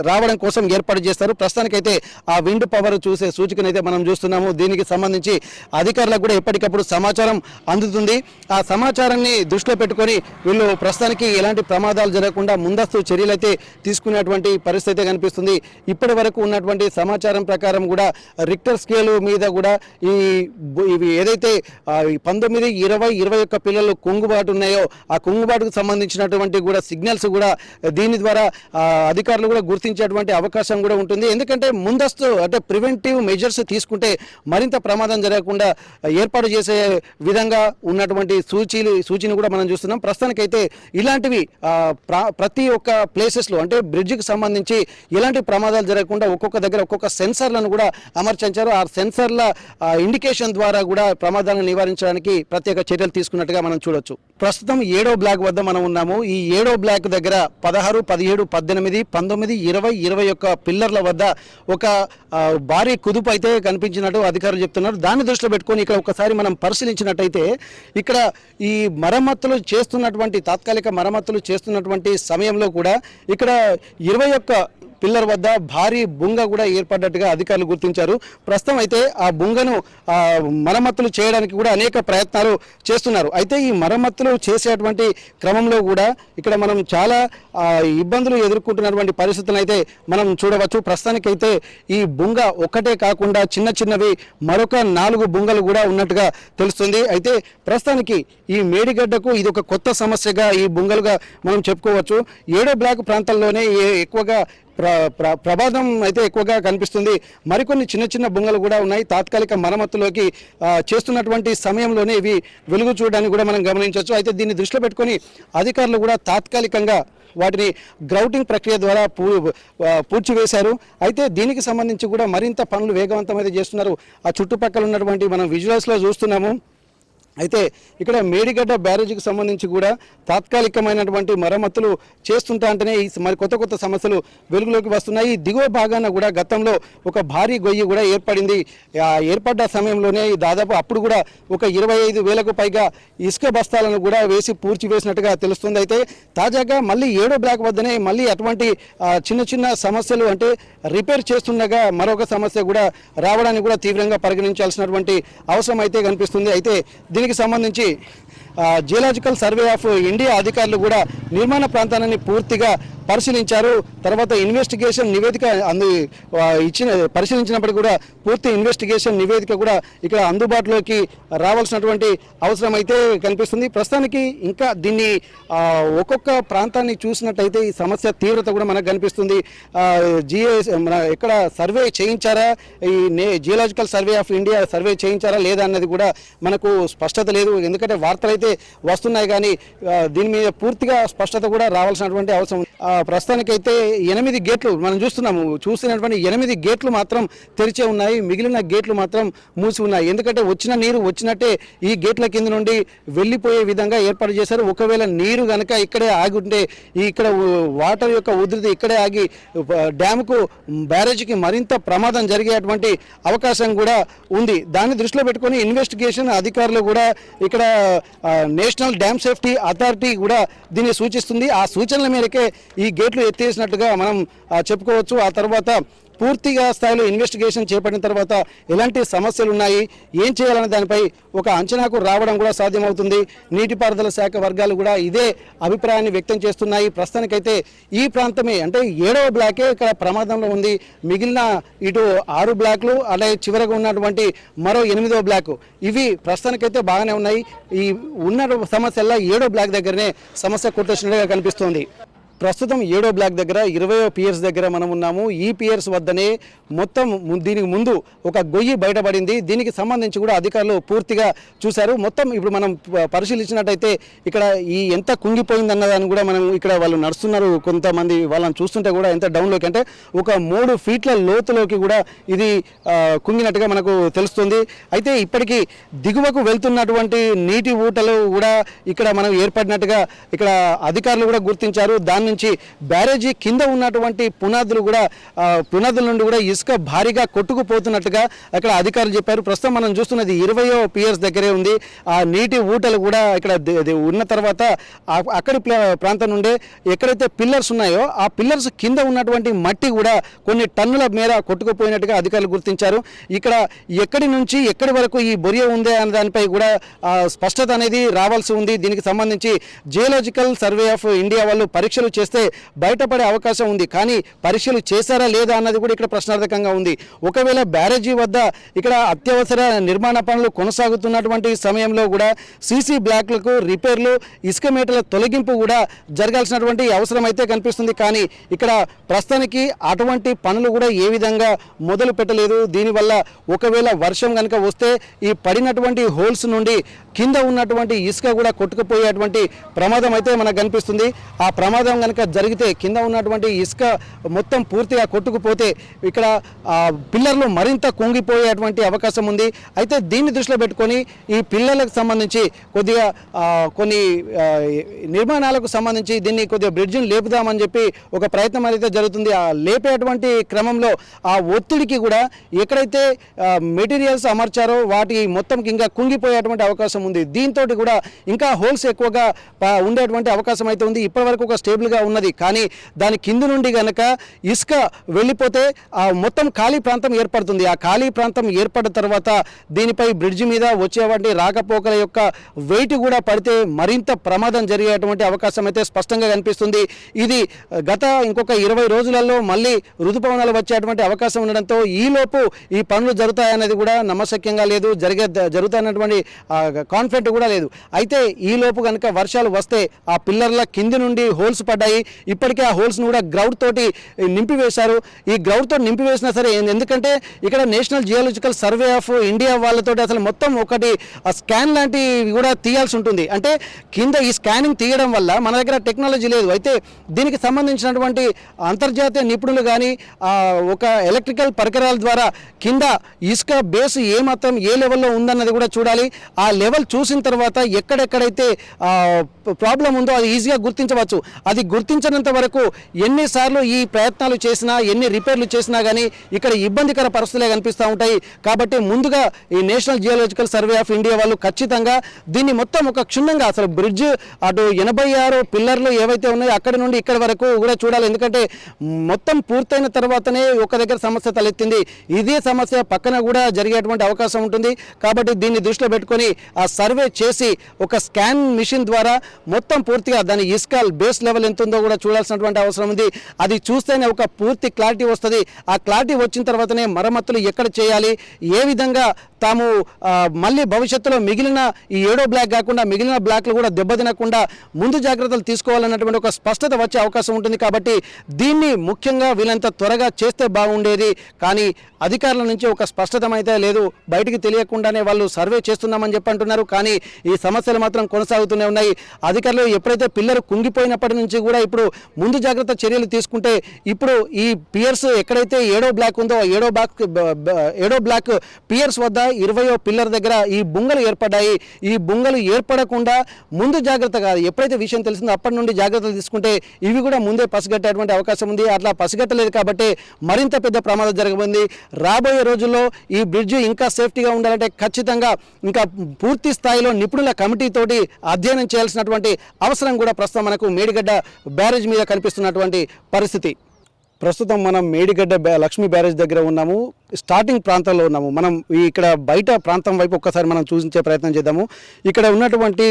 రావడం కోసం ఏర్పాటు చేస్తారు. ప్రస్తుతానికైతే ఆ విండ్ పవర్ చూసే సూచికనైతే మనం చూస్తున్నాము. దీనికి సంబంధించి అధికారులకు కూడా ఎప్పటికప్పుడు సమాచారం అందుతుంది. ఆ సమాచారం విషయాన్ని దృష్టిలో పెట్టుకొని వీళ్ళు ప్రస్తుతానికి ఎలాంటి ప్రమాదాలు జరగకుండా ముందస్తు చర్యలు అయితే తీసుకునేటువంటి పరిస్థితి కనిపిస్తుంది. ఇప్పటి వరకు ఉన్నటువంటి సమాచారం ప్రకారం కూడా రిక్టర్ స్కేల్ మీద కూడా ఇవి ఏదైతే 19, 20, 21 పిల్లలు కుంగుబాటు ఉన్నాయో ఆ కుంగుబాటుకు సంబంధించినటువంటి కూడా సిగ్నల్స్ కూడా దీని ద్వారా అధికారులు కూడా గుర్తించేటువంటి అవకాశం కూడా ఉంటుంది. ఎందుకంటే ముందస్తు అంటే ప్రివెంటివ్ మెజర్స్ తీసుకుంటే మరింత ప్రమాదం జరగకుండా ఏర్పాటు చేసే విధంగా ఉన్నటువంటి సూచన కూడా మనం చూస్తున్నాం. ప్రస్తుతానికైతే ఇలాంటివి ప్రతి ఒక్క ప్లేసెస్లో అంటే బ్రిడ్జికి సంబంధించి ఎలాంటి ప్రమాదాలు జరగకుండా ఒక్కొక్క దగ్గర ఒక్కొక్క సెన్సార్లను కూడా అమర్చారు. ఆ సెన్సార్ల ఇండికేషన్ ద్వారా కూడా ప్రమాదాలను నివారించడానికి ప్రత్యేక చర్యలు తీసుకున్నట్టుగా మనం చూడొచ్చు. ప్రస్తుతం 7వ బ్లాక్ వద్ద మనం ఉన్నాము. ఈ 7వ బ్లాక్ దగ్గర 16, 17, 18, 19, 20, 21 పిల్లర్ల వద్ద ఒక భారీ కుదుపు అయితే కనిపించినట్టు అధికారులు చెప్తున్నారు. దాన్ని దృష్టిలో పెట్టుకొని ఇక్కడ ఒకసారి మనం పరిశీలించినట్టయితే ఇక్కడ ఈ తాత్కాలిక మరమ్మతులు చేస్తున్నటువంటి సమయంలో కూడా ఇక్కడ 21 పిల్లర్ వద్ద భారీ బుంగ కూడా ఏర్పడ్డట్టుగా అధికారులు గుర్తించారు. ప్రస్తుతం అయితే ఆ బుంగను మరమ్మతులు చేయడానికి కూడా అనేక ప్రయత్నాలు చేస్తున్నారు. అయితే ఈ మరమ్మతులు చేసేటువంటి క్రమంలో కూడా ఇక్కడ మనం చాలా ఇబ్బందులు ఎదుర్కొంటున్నటువంటి పరిస్థితులను అయితే మనం చూడవచ్చు. ప్రస్తుతానికైతే ఈ బుంగ ఒక్కటే కాకుండా చిన్నవి మరొక 4 బుంగలు కూడా ఉన్నట్టుగా తెలుస్తుంది. అయితే ప్రస్తుతానికి ఈ మేడిగడ్డకు ఇది ఒక కొత్త సమస్యగా ఈ బుంగలుగా మనం చెప్పుకోవచ్చు. 7వ బ్లాక్ ప్రాంతాల్లోనే ఎక్కువగా ప్రమాదం అయితే ఎక్కువగా కనిపిస్తుంది. మరికొన్ని చిన్న బొంగలు కూడా ఉన్నాయి. తాత్కాలిక మరమ్మతులోకి చేస్తున్నటువంటి సమయంలోనే ఇవి వెలుగు చూడడానికి కూడా మనం గమనించవచ్చు. అయితే దీన్ని దృష్టిలో పెట్టుకొని అధికారులు కూడా తాత్కాలికంగా వాటిని గ్రౌటింగ్ ప్రక్రియ ద్వారా పూడ్చివేశారు. అయితే దీనికి సంబంధించి కూడా మరింత పనులు వేగవంతమైతే చేస్తున్నారు. ఆ చుట్టుపక్కల ఉన్నటువంటి మనం విజువల్స్లో చూస్తున్నాము. అయితే ఇక్కడ మేడిగడ్డ బ్యారేజీకి సంబంధించి కూడా తాత్కాలికమైనటువంటి మరమ్మతులు చేస్తుంటా అంటేనే ఈ మరి కొత్త సమస్యలు వెలుగులోకి వస్తున్నాయి. దిగువ భాగాన కూడా గతంలో ఒక భారీ గొయ్యి కూడా ఏర్పడింది. ఏర్పడ్డ సమయంలోనే దాదాపు అప్పుడు కూడా ఒక 25,000కు పైగా ఇసుక బస్తాలను కూడా వేసి పూడ్చివేసినట్టుగా తెలుస్తుంది. అయితే తాజాగా మళ్ళీ 7వ బ్లాక్ వద్దనే మళ్ళీ అటువంటి చిన్న సమస్యలు అంటే రిపేర్ చేస్తుండగా మరొక సమస్య కూడా రావడానికి కూడా తీవ్రంగా పరిగణించాల్సినటువంటి అవసరం అయితే కనిపిస్తుంది. అయితే దీనికి సంబంధించి జియోలాజికల్ సర్వే ఆఫ్ ఇండియా అధికారులు కూడా నిర్మాణ ప్రాంతాన్ని పూర్తిగా పరిశీలించారు. తర్వాత ఇన్వెస్టిగేషన్ నివేదిక పరిశీలించినప్పటికీ కూడా పూర్తి ఇన్వెస్టిగేషన్ నివేదిక కూడా ఇక్కడ అందుబాటులోకి రావాల్సినటువంటి అవసరం అయితే కనిపిస్తుంది. ప్రస్తుతానికి ఇంకా దీన్ని ఒక్కొక్క ప్రాంతాన్ని చూసినట్టయితే ఈ సమస్య తీవ్రత కూడా మనకు కనిపిస్తుంది. ఎక్కడ సర్వే చేయించారా, ఈ geological survey of India survey చేయించారా లేదా అన్నది కూడా మనకు స్పష్టత లేదు. ఎందుకంటే వార్తలు అయితే వస్తున్నాయి కానీ దీని మీద పూర్తిగా స్పష్టత కూడా రావాల్సినటువంటి అవసరం. ప్రస్తుతానికైతే 8 గేట్లు మనం చూస్తున్నటువంటి 8 గేట్లు మాత్రం తెరిచే ఉన్నాయి. మిగిలిన గేట్లు మాత్రం మూసి ఉన్నాయి. ఎందుకంటే వచ్చిన నీరు వచ్చినట్టే ఈ గేట్ల కింద నుండి వెళ్ళిపోయే విధంగా ఏర్పాటు చేశారు. ఒకవేళ నీరు కనుక ఇక్కడే ఆగి ఉంటే ఇక్కడ వాటర్ యొక్క ఉధృతి ఇక్కడే ఆగి డ్యాముకు బ్యారేజీకి మరింత ప్రమాదం జరిగేటువంటి అవకాశం కూడా ఉంది. దాన్ని దృష్టిలో పెట్టుకొని ఇన్వెస్టిగేషన్ అధికారులు కూడా ఇక్కడ నేషనల్ డ్యామ్ సేఫ్టీ అథారిటీ కూడా దీన్ని సూచిస్తుంది. ఆ సూచనల మేరకే ఈ గేట్లు ఎత్తేసినట్టుగా మనం చెప్పుకోవచ్చు. ఆ తర్వాత పూర్తిగా స్థాయిలో ఇన్వెస్టిగేషన్ చేపట్టిన తర్వాత ఎలాంటి సమస్యలు ఉన్నాయి, ఏం చేయాలనే దానిపై ఒక అంచనాకు రావడం కూడా సాధ్యమవుతుంది. నీటిపారుదల శాఖ వర్గాలు కూడా ఇదే అభిప్రాయాన్ని వ్యక్తం చేస్తున్నాయి. ప్రస్తుతానికైతే ఈ ప్రాంతమే అంటే 7వ బ్లాకే ఇక్కడ ప్రమాదంలో ఉంది. మిగిలిన ఇటు 6 బ్లాక్లు అలాగే చివరగా ఉన్నటువంటి మరో 8వ బ్లాక్ ఇవి ప్రస్తుతానికైతే బాగానే ఉన్నాయి. ఈ ఉన్న సమస్యల్లో 7వ బ్లాక్ దగ్గరనే సమస్య కొట్టొచ్చినట్టుగా కనిపిస్తోంది. ప్రస్తుతం 7వ బ్లాక్ దగ్గర 20వ పియర్స్ దగ్గర మనం ఉన్నాము. ఈ పియర్స్ వద్దనే మొత్తం దీనికి ముందు ఒక గొయ్యి బయటపడింది. దీనికి సంబంధించి కూడా అధికారులు పూర్తిగా చూశారు. మొత్తం ఇప్పుడు మనం పరిశీలించినట్టయితే ఇక్కడ ఈ ఎంత కుంగిపోయింది అన్నదాన్ని కూడా మనం ఇక్కడ వాళ్ళు నడుస్తున్నారు. కొంతమంది వాళ్ళని చూస్తుంటే కూడా ఎంత డౌన్లోకి అంటే ఒక 3 ఫీట్ల లోతులోకి కూడా ఇది కుంగినట్టుగా మనకు తెలుస్తుంది. అయితే ఇప్పటికీ దిగువకు వెళ్తున్నటువంటి నీటి ఊటలు కూడా ఇక్కడ మనం ఏర్పడినట్టుగా ఇక్కడ అధికారులు కూడా గుర్తించారు. దాని నుంచి బ్యారేజీ కింద ఉన్నటువంటి పునాదులు కూడా పునాదుల నుండి కూడా ఇసుక భారీగా కొట్టుకుపోతున్నట్టుగా అక్కడ అధికారులు చెప్పారు. ప్రస్తుతం మనం చూస్తున్నది 20వ పియర్స్ దగ్గరే ఉంది. ఆ నీటి ఊటలు కూడా ఇక్కడ ఉన్న తర్వాత అక్కడి ప్రాంతం నుండే ఎక్కడైతే పిల్లర్స్ ఉన్నాయో ఆ పిల్లర్స్ కింద ఉన్నటువంటి మట్టి కూడా కొన్ని టన్నుల మేర కొట్టుకుపోయినట్టుగా అధికారులు గుర్తించారు. ఇక్కడ ఎక్కడి నుంచి ఎక్కడి వరకు ఈ బొరియ ఉందే అనే దానిపై కూడా స్పష్టత అనేది రావాల్సి ఉంది. దీనికి సంబంధించి జియోలాజికల్ సర్వే ఆఫ్ ఇండియా వాళ్ళు పరీక్షలు చేస్తే బయటపడే అవకాశం ఉంది. కానీ పరీక్షలు చేశారా లేదా అన్నది కూడా ఇక్కడ ప్రశ్నార్థకంగా ఉంది. ఒకవేళ బ్యారేజీ వద్ద ఇక్కడ అత్యవసర నిర్మాణ పనులు కొనసాగుతున్నటువంటి సమయంలో కూడా సీసీ బ్లాక్లకు రిపేర్లు, ఇసుక మేటల తొలగింపు కూడా జరగాల్సినటువంటి అవసరం అయితే కనిపిస్తుంది. కానీ ఇక్కడ ప్రస్తుతానికి అటువంటి పనులు కూడా ఏ విధంగా మొదలు పెట్టలేదు. దీనివల్ల ఒకవేళ వర్షం కనుక వస్తే ఈ పడినటువంటి హోల్స్ నుండి కింద ఉన్నటువంటి ఇసుక కూడా కొట్టుకుపోయేటువంటి ప్రమాదం అయితే మనకు కనిపిస్తుంది. ఆ ప్రమాదం కనుక జరిగితే కింద ఉన్నటువంటి ఇసుక మొత్తం పూర్తిగా కొట్టుకుపోతే ఇక్కడ పిల్లర్లు మరింత కుంగిపోయేటువంటి అవకాశం ఉంది. అయితే దీన్ని దృష్టిలో పెట్టుకొని ఈ పిల్లలకు సంబంధించి కొద్దిగా కొన్ని నిర్మాణాలకు సంబంధించి దీన్ని కొద్దిగా బ్రిడ్జిని లేపుదామని చెప్పి ఒక ప్రయత్నం అయితే జరుగుతుంది. ఆ లేపేటువంటి క్రమంలో ఆ ఒత్తిడికి కూడా ఎక్కడైతే మెటీరియల్స్ అమర్చారో వాటి మొత్తంకి ఇంకా కుంగిపోయేటువంటి అవకాశం ఉంది. దీంతో కూడా ఇంకా హోల్స్ ఎక్కువగా ఉండేటువంటి అవకాశం అయితే ఉంది. ఇప్పటివరకు ఒక స్టేబుల్గా ఉన్నది. కానీ దాని కింద నుండి కనుక ఇసుక వెళ్ళిపోతే ఆ మొత్తం ఖాళీ ప్రాంతం ఏర్పడుతుంది. ఆ ఖాళీ ప్రాంతం ఏర్పడిన తర్వాత దీనిపై బ్రిడ్జి మీద వచ్చేటువంటి రాకపోకల యొక్క వెయిట్ కూడా పడితే మరింత ప్రమాదం జరిగేటువంటి అవకాశం అయితే స్పష్టంగా కనిపిస్తుంది. ఇది గత ఇంకొక 20 రోజులలో మళ్ళీ ఋతుపవనాలు వచ్చేటువంటి అవకాశం ఉండడంతో ఈలోపు ఈ పనులు జరుగుతాయనేది కూడా నమ్మశక్యంగా లేదు. జరుగుతాయన్నటువంటి కాన్ఫిడెంట్ కూడా లేదు. అయితే ఈలోపు కనుక వర్షాలు వస్తే ఆ పిల్లర్ల కింది నుండి హోల్స్ పడ్డాయి. ఇప్పటికే ఆ హోల్స్ను కూడా గ్రౌడ్ తోటి నింపివేశారు. ఈ గ్రౌడ్తో నింపివేసినా సరే, ఎందుకంటే ఇక్కడ national geological survey of India వాళ్ళతో అసలు మొత్తం ఒకటి స్కాన్ లాంటివి కూడా తీయాల్సి ఉంటుంది. అంటే కింద ఈ స్కానింగ్ తీయడం వల్ల మన దగ్గర టెక్నాలజీ లేదు. అయితే దీనికి సంబంధించినటువంటి అంతర్జాతీయ నిపుణులు కానీ ఒక ఎలక్ట్రికల్ పరికరాల ద్వారా కింద ఇసుక బేస్ ఏ లెవెల్లో ఉందన్నది కూడా చూడాలి. ఆ లెవెల్ చూసిన తర్వాత ఎక్కడెక్కడైతే ప్రాబ్లం ఉందో అది ఈజీగా గుర్తించవచ్చు. అది గుర్తించినంత వరకు ఎన్నిసార్లు ఈ ప్రయత్నాలు చేసినా, ఎన్ని రిపేర్లు చేసినా కానీ ఇక్కడ ఇబ్బందికర పరిస్థితులే కనిపిస్తూ ఉంటాయి. కాబట్టి ముందుగా ఈ national geological survey of India వాళ్ళు ఖచ్చితంగా దీన్ని మొత్తం ఒక క్షుణ్ణంగా అసలు బ్రిడ్జ్ అటు 86 పిల్లర్లు ఏవైతే ఉన్నాయో అక్కడి నుండి ఇక్కడి వరకు కూడా చూడాలి. ఎందుకంటే మొత్తం పూర్తయిన తర్వాతనే ఒక దగ్గర సమస్య తలెత్తింది. ఇదే సమస్య పక్కన కూడా జరిగేటువంటి అవకాశం ఉంటుంది. కాబట్టి దీన్ని దృష్టిలో పెట్టుకొని ఆ సర్వే చేసి ఒక స్కాన్ మిషన్ ద్వారా మొత్తం పూర్తిగా దాని ఇసుక బేస్ లెవెల్ ఎంత ఉందో కూడా చూడాల్సినటువంటి అవసరం ఉంది. అది చూస్తేనే ఒక పూర్తి క్లారిటీ వస్తుంది. ఆ క్లారిటీ వచ్చిన తర్వాతనే మరమ్మతులు ఎక్కడ చేయాలి, ఏ విధంగా తాము మళ్ళీ భవిష్యత్తులో మిగిలిన ఈ 7వ బ్లాక్ కాకుండా మిగిలిన బ్లాక్లు కూడా దెబ్బతినకుండా ముందు జాగ్రత్తలు తీసుకోవాలన్నటువంటి ఒక స్పష్టత వచ్చే అవకాశం ఉంటుంది. కాబట్టి దీన్ని ముఖ్యంగా వీళ్ళంత త్వరగా చేస్తే బాగుండేది. కానీ అధికారుల నుంచి ఒక స్పష్టత అయితే లేదు. బయటికి తెలియకుండానే వాళ్ళు సర్వే చేస్తున్నామని చెప్పి అంటున్నారు. కానీ ఈ సమస్యలు మాత్రం కొనసాగుతూనే ఉన్నాయి. అధికారులు ఎప్పుడైతే పిల్లలు కుంగిపోయినప్పటి నుంచి కూడా ఇప్పుడు ముందు జాగ్రత్త చర్యలు తీసుకుంటే ఇప్పుడు ఈ పియర్స్ ఎక్కడైతే 7వ బ్లాక్ ఉందో 7వ బ్లాక్ పియర్స్ వద్ద 20వ పిల్లర్ దగ్గర ఈ బుంగలు ఏర్పడ్డాయి. ఈ బుంగలు ఏర్పడకుండా ముందు జాగ్రత్త కాదు, ఎప్పుడైతే విషయం తెలిసిందో అప్పటి నుండి జాగ్రత్తలు తీసుకుంటే ఇవి కూడా ముందే పసిగట్టేటువంటి అవకాశం ఉంది. అట్లా పసిగట్టలేదు కాబట్టి మరింత పెద్ద ప్రమాదం జరగబోతుంది. రాబోయే రోజుల్లో ఈ బ్రిడ్జ్ ఇంకా సేఫ్టీగా ఉండాలంటే ఖచ్చితంగా ఇంకా పూర్తి స్థాయిలో నిపుణుల కమిటీ తోటి అధ్యయనం చేయాల్సినటువంటి అవసరం కూడా ప్రస్తుతం మనకు మేడిగడ్డ బ్యారేజ్ మీద కనిపిస్తున్నటువంటి పరిస్థితి. ప్రస్తుతం మనం మేడిగడ్డ లక్ష్మీ బ్యారేజ్ దగ్గర ఉన్నాము. స్టార్టింగ్ ప్రాంతంలో ఉన్నాము. మనం ఇక్కడ బయట ప్రాంతం వైపు ఒక్కసారి మనం చూసించే ప్రయత్నం చేద్దాము. ఇక్కడ ఉన్నటువంటి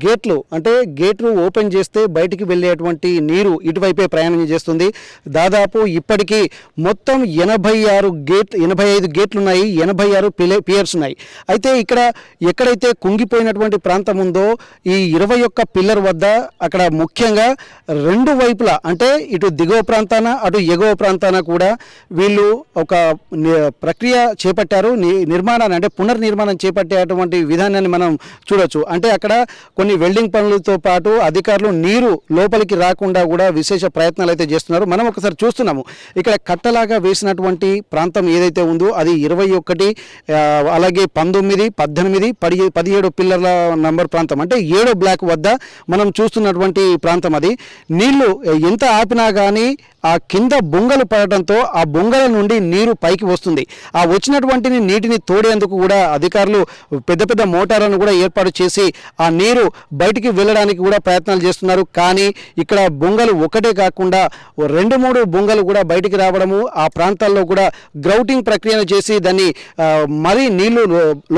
గేట్లు, అంటే గేట్లు ఓపెన్ చేస్తే బయటికి వెళ్ళేటువంటి నీరు ఇటువైపే ప్రయాణం చేస్తుంది. దాదాపు ఇప్పటికీ మొత్తం 85 గేట్లు ఉన్నాయి, 86 పియర్స్ ఉన్నాయి. అయితే ఇక్కడ ఎక్కడైతే కుంగిపోయినటువంటి ప్రాంతం ఉందో ఈ 21 పిల్లర్ వద్ద అక్కడ ముఖ్యంగా రెండు వైపులా, అంటే ఇటు దిగువ ప్రాంతాన అటు ఎగువ ప్రాంతాన కూడా వీళ్ళు ఒక ప్రక్రియ చేపట్టారు. నిర్మాణాన్ని అంటే పునర్నిర్మాణం చేపట్టేటువంటి విధానాన్ని మనం చూడొచ్చు. అంటే అక్కడ కొన్ని వెల్డింగ్ పనులతో పాటు అధికారులు నీరు లోపలికి రాకుండా కూడా విశేష ప్రయత్నాలు అయితే చేస్తున్నారు. మనం ఒకసారి చూస్తున్నాము ఇక్కడ కట్టలాగా వేసినటువంటి ప్రాంతం ఏదైతే ఉందో అది 21, అలాగే 19, 18, 17 పిల్లర్ల నంబర్ ప్రాంతం అంటే 7 బ్లాక్ వద్ద మనం చూస్తున్నటువంటి ప్రాంతం. అది నీళ్లు ఎంత ఆపినా కానీ ఆ కింద బొంగలు పడటంతో ఆ బొంగల నుండి నీరు పైకి వస్తుంది. ఆ వచ్చినటువంటి నీటిని తోడేందుకు కూడా అధికారులు పెద్ద పెద్ద మోటార్లను కూడా ఏర్పాటు చేసి ఆ నీరు బయటికి వెళ్ళడానికి కూడా ప్రయత్నాలు చేస్తున్నారు. కానీ ఇక్కడ బొంగలు ఒకటే కాకుండా 2-3 బొంగలు కూడా బయటికి రావడము, ఆ ప్రాంతాల్లో కూడా గ్రౌటింగ్ ప్రక్రియను చేసి దాన్ని మరీ నీళ్లు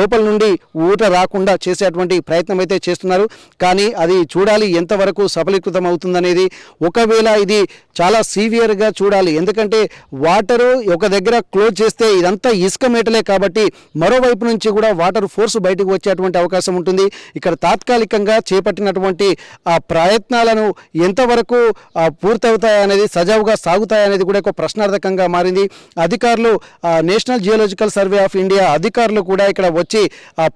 లోపల నుండి ఊట రాకుండా చేసేటువంటి ప్రయత్నం అయితే చేస్తున్నారు. కానీ అది చూడాలి ఎంతవరకు సఫలీకృతం అవుతుందనేది. ఒకవేళ ఇది చాలా సివియర్గా చూడాలి, ఎందుకంటే వాటరు ఒక దగ్గర క్లోజ్ చేస్తే ఇదంతా ఇసుక మేటలే కాబట్టి మరోవైపు నుంచి కూడా వాటర్ ఫోర్స్ బయటకు వచ్చేటువంటి అవకాశం ఉంటుంది. ఇక్కడ తాత్కాలికంగా చేపట్టినటువంటి ఆ ప్రయత్నాలను ఎంతవరకు పూర్తవుతాయనేది, సజావుగా సాగుతాయనేది కూడా ఒక ప్రశ్నార్థకంగా మారింది. అధికారులు national geological survey of India అధికారులు కూడా ఇక్కడ వచ్చి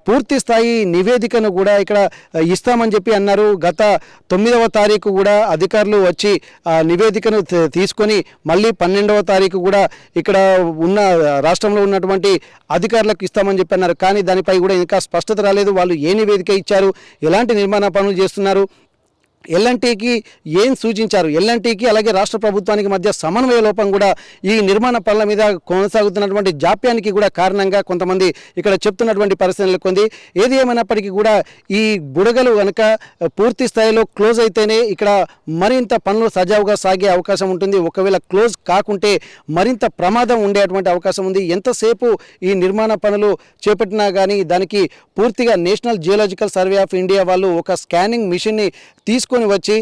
పూర్తి స్థాయి నివేదికను కూడా ఇక్కడ ఇస్తామని చెప్పి అన్నారు. గత 9వ తారీఖు కూడా అధికారులు వచ్చి నివేదికను తీసుకొని మళ్ళీ 12వ తారీఖు కూడా ఇక్కడ ఉన్న రాష్ట్రంలో ఉన్నటువంటి అధికారులకు ఇస్తామని చెప్పి అన్నారు. కానీ దానిపై కూడా ఇంకా స్పష్టత రాలేదు. వాళ్ళు ఏ నివేదిక ఇచ్చారు, ఎలాంటి నిర్మాణ పనులు చేస్తున్నారు, ఎల్ఎన్టీకి ఏం సూచించారు, ఎల్ఎన్టీకి అలాగే రాష్ట్ర ప్రభుత్వానికి మధ్య సమన్వయ లోపం కూడా ఈ నిర్మాణ పనుల మీద కొనసాగుతున్నటువంటి జాప్యానికి కూడా కారణంగా కొంతమంది ఇక్కడ చెప్తున్నటువంటి పరిస్థితి నెలకొంది. ఏది ఏమైనప్పటికీ కూడా ఈ బుడగలు కనుక పూర్తి స్థాయిలో క్లోజ్ అయితేనే ఇక్కడ మరింత పనులు సజావుగా సాగే అవకాశం ఉంటుంది. ఒకవేళ క్లోజ్ కాకుంటే మరింత ప్రమాదం ఉండేటువంటి అవకాశం ఉంది. ఎంతసేపు ఈ నిర్మాణ పనులు చేపట్టినా కానీ దానికి పూర్తిగా national geological survey of India వాళ్ళు ఒక స్కానింగ్ మిషన్ని తీసుకొని వచ్చి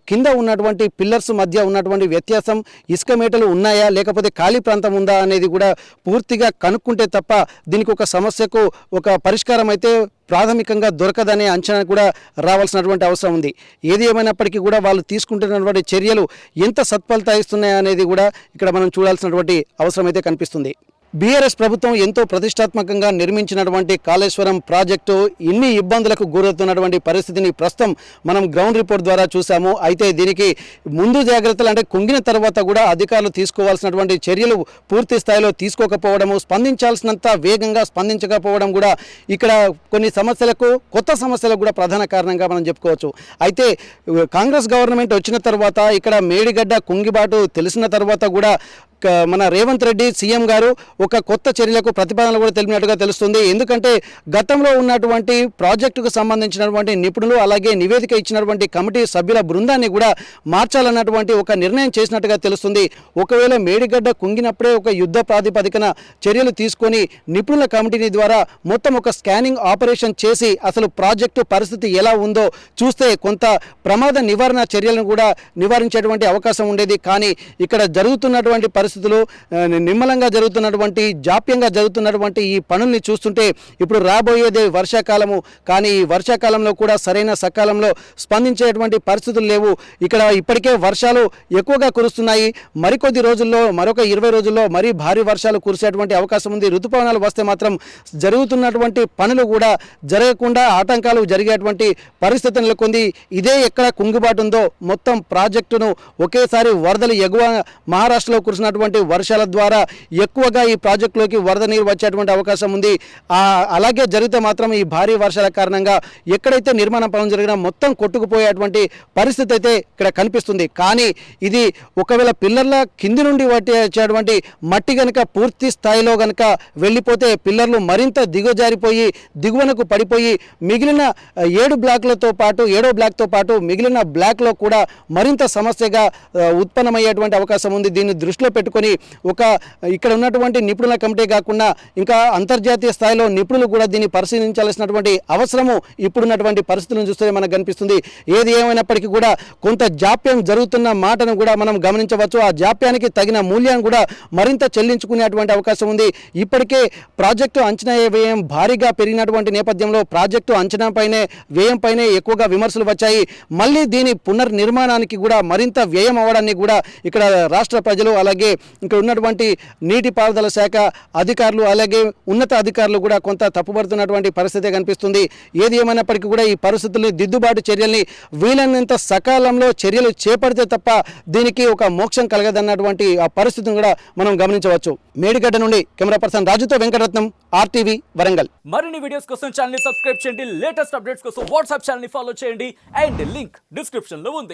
కింద ఉన్నటువంటి పిల్లర్స్ మధ్య ఉన్నటువంటి వ్యత్యాసం, ఇసుక మేటలు ఉన్నాయా లేకపోతే ఖాళీ ప్రాంతం ఉందా అనేది కూడా పూర్తిగా కనుక్కుంటే తప్ప దీనికి ఒక సమస్యకు ఒక పరిష్కారం అయితే ప్రాథమికంగా దొరకదనే అంచనా కూడా రావాల్సినటువంటి అవసరం ఉంది. ఏది ఏమైనప్పటికీ కూడా వాళ్ళు తీసుకుంటున్నటువంటి చర్యలు ఎంత సత్ఫలిత ఇస్తున్నాయా అనేది కూడా ఇక్కడ మనం చూడాల్సినటువంటి అవసరం అయితే కనిపిస్తుంది. బీఆర్ఎస్ ప్రభుత్వం ఎంతో ప్రతిష్టాత్మకంగా నిర్మించినటువంటి కాళేశ్వరం ప్రాజెక్టు ఇన్ని ఇబ్బందులకు గురవుతున్నటువంటి పరిస్థితిని ప్రస్తుతం మనం గ్రౌండ్ రిపోర్ట్ ద్వారా చూసాము. అయితే దీనికి ముందు జాగ్రత్తలు అంటే కుంగిన తర్వాత కూడా అధికారులు తీసుకోవాల్సినటువంటి చర్యలు పూర్తి స్థాయిలో తీసుకోకపోవడము, స్పందించాల్సినంత వేగంగా స్పందించకపోవడం కూడా ఇక్కడ కొన్ని సమస్యలకు, కొత్త సమస్యలకు కూడా ప్రధాన కారణంగా మనం చెప్పుకోవచ్చు. అయితే కాంగ్రెస్ గవర్నమెంట్ వచ్చిన తర్వాత ఇక్కడ మేడిగడ్డ కుంగిబాటు తెలిసిన తర్వాత కూడా మన రేవంత్ రెడ్డి సీఎం గారు ఒక కొత్త చర్యలకు ప్రతిపాదనలు కూడా తెలిపినట్టుగా తెలుస్తుంది. ఎందుకంటే గతంలో ఉన్నటువంటి ప్రాజెక్టుకు సంబంధించినటువంటి నిపుణులు అలాగే నివేదిక ఇచ్చినటువంటి కమిటీ సభ్యుల బృందాన్ని కూడా మార్చాలన్నటువంటి ఒక నిర్ణయం చేసినట్టుగా తెలుస్తుంది. ఒకవేళ మేడిగడ్డ కుంగినప్పుడే ఒక యుద్ధ ప్రాతిపదికన చర్యలు తీసుకొని నిపుణుల కమిటీని ద్వారా మొత్తం ఒక స్కానింగ్ ఆపరేషన్ చేసి అసలు ప్రాజెక్టు పరిస్థితి ఎలా ఉందో చూస్తే కొంత ప్రమాద నివారణ చర్యలను కూడా నివారించేటువంటి అవకాశం ఉండేది. కానీ ఇక్కడ జరుగుతున్నటువంటి పరిస్థితులు నిమ్మలంగా జరుగుతున్నటువంటి, జాప్యంగా జరుగుతున్నటువంటి ఈ పనుల్ని చూస్తుంటే ఇప్పుడు రాబోయేదే వర్షాకాలము. కానీ ఈ వర్షాకాలంలో కూడా సరైన సకాలంలో స్పందించేటువంటి పరిస్థితులు లేవు. ఇక్కడ ఇప్పటికే వర్షాలు ఎక్కువగా కురుస్తున్నాయి. మరికొద్ది రోజుల్లో, మరొక 20 రోజుల్లో మరీ భారీ వర్షాలు కురిసేటువంటి అవకాశం ఉంది. ఋతుపవనాలు వస్తే మాత్రం జరుగుతున్నటువంటి పనులు కూడా జరగకుండా ఆటంకాలు జరిగేటువంటి పరిస్థితి నెలకొంది. ఇదే ఎక్కడ కుంగుబాటు ఉందో మొత్తం ప్రాజెక్టును ఒకేసారి వరదలు ఎగువ మహారాష్ట్రలో కురిసినటువంటి వర్షాల ద్వారా ఎక్కువగా ఈ ప్రాజెక్టులోకి వరద నీరు వచ్చేటువంటి అవకాశం ఉంది. అలాగే జరిగితే మాత్రం ఈ భారీ వర్షాల కారణంగా ఎక్కడైతే నిర్మాణ పనులు జరిగినా మొత్తం కొట్టుకుపోయేటువంటి పరిస్థితి అయితే ఇక్కడ కనిపిస్తుంది. కానీ ఇది ఒకవేళ పిల్లర్ల కింది నుండి వచ్చేటువంటి మట్టి కనుక పూర్తి స్థాయిలో కనుక వెళ్ళిపోతే పిల్లర్లు మరింత దిగజారిపోయి దిగువనకు పడిపోయి మిగిలిన 7 బ్లాక్లతో పాటు 7వ బ్లాక్తో పాటు మిగిలిన బ్లాక్లో కూడా మరింత సమస్యగా ఉత్పన్నమయ్యేటువంటి అవకాశం ఉంది. దీన్ని దృష్టిలో పెట్టుకొని ఇక్కడ ఉన్నటువంటి నిపుణుల కమిటీ కాకుండా ఇంకా అంతర్జాతీయ స్థాయిలో నిపుణులు కూడా దీన్ని పరిశీలించాల్సినటువంటి అవసరము ఇప్పుడున్నటువంటి పరిస్థితులను చూస్తే మనకు కనిపిస్తుంది. ఏది ఏమైనప్పటికీ కూడా కొంత జాప్యం జరుగుతున్న మాటను కూడా మనం గమనించవచ్చు. ఆ జాప్యానికి తగిన మూల్యాన్ని కూడా మరింత చెల్లించుకునేటువంటి అవకాశం ఉంది. ఇప్పటికే ప్రాజెక్టు అంచనా వ్యయం భారీగా పెరిగినటువంటి నేపథ్యంలో ప్రాజెక్టు అంచనాపైనే వ్యయంపైనే ఎక్కువగా విమర్శలు వచ్చాయి. మళ్ళీ దీని పునర్నిర్మాణానికి కూడా మరింత వ్యయం అవ్వడాన్ని కూడా ఇక్కడ రాష్ట్ర ప్రజలు అలాగే ఇక్కడ ఉన్నటువంటి నీటిపారుదల శాఖ అధికారులు అలాగే ఉన్నత అధికారులు కూడా కొంత తప్పుపడుతున్నటువంటి పరిస్థితి కనిపిస్తుంది. ఏది ఏమైనప్పటికీ కూడా ఈ పరిస్థితుల్ని దిద్దుబాటు చర్యల్ని వీలైనంత సకాలంలో చర్యలు చేపడితే తప్ప దీనికి ఒక మోక్షం కలగదన్నటువంటి ఆ పరిస్థితిని కూడా మనం గమనించవచ్చు. మేడిగడ్డ నుండి కెమెరా పర్సన్ రాజుతో వెంకటరత్నం, RTV వరంగల్.
మరిన్ని వీడియోస్ కోసం ఛానల్ ని సబ్స్క్రైబ్ చేయండి, లేటెస్ట్ అప్డేట్స్ కోసం వాట్సాప్ ఛానల్ ని ఫాలో చేయండి అండ్ లింక్ డిస్క్రిప్షన్ లో ఉంది.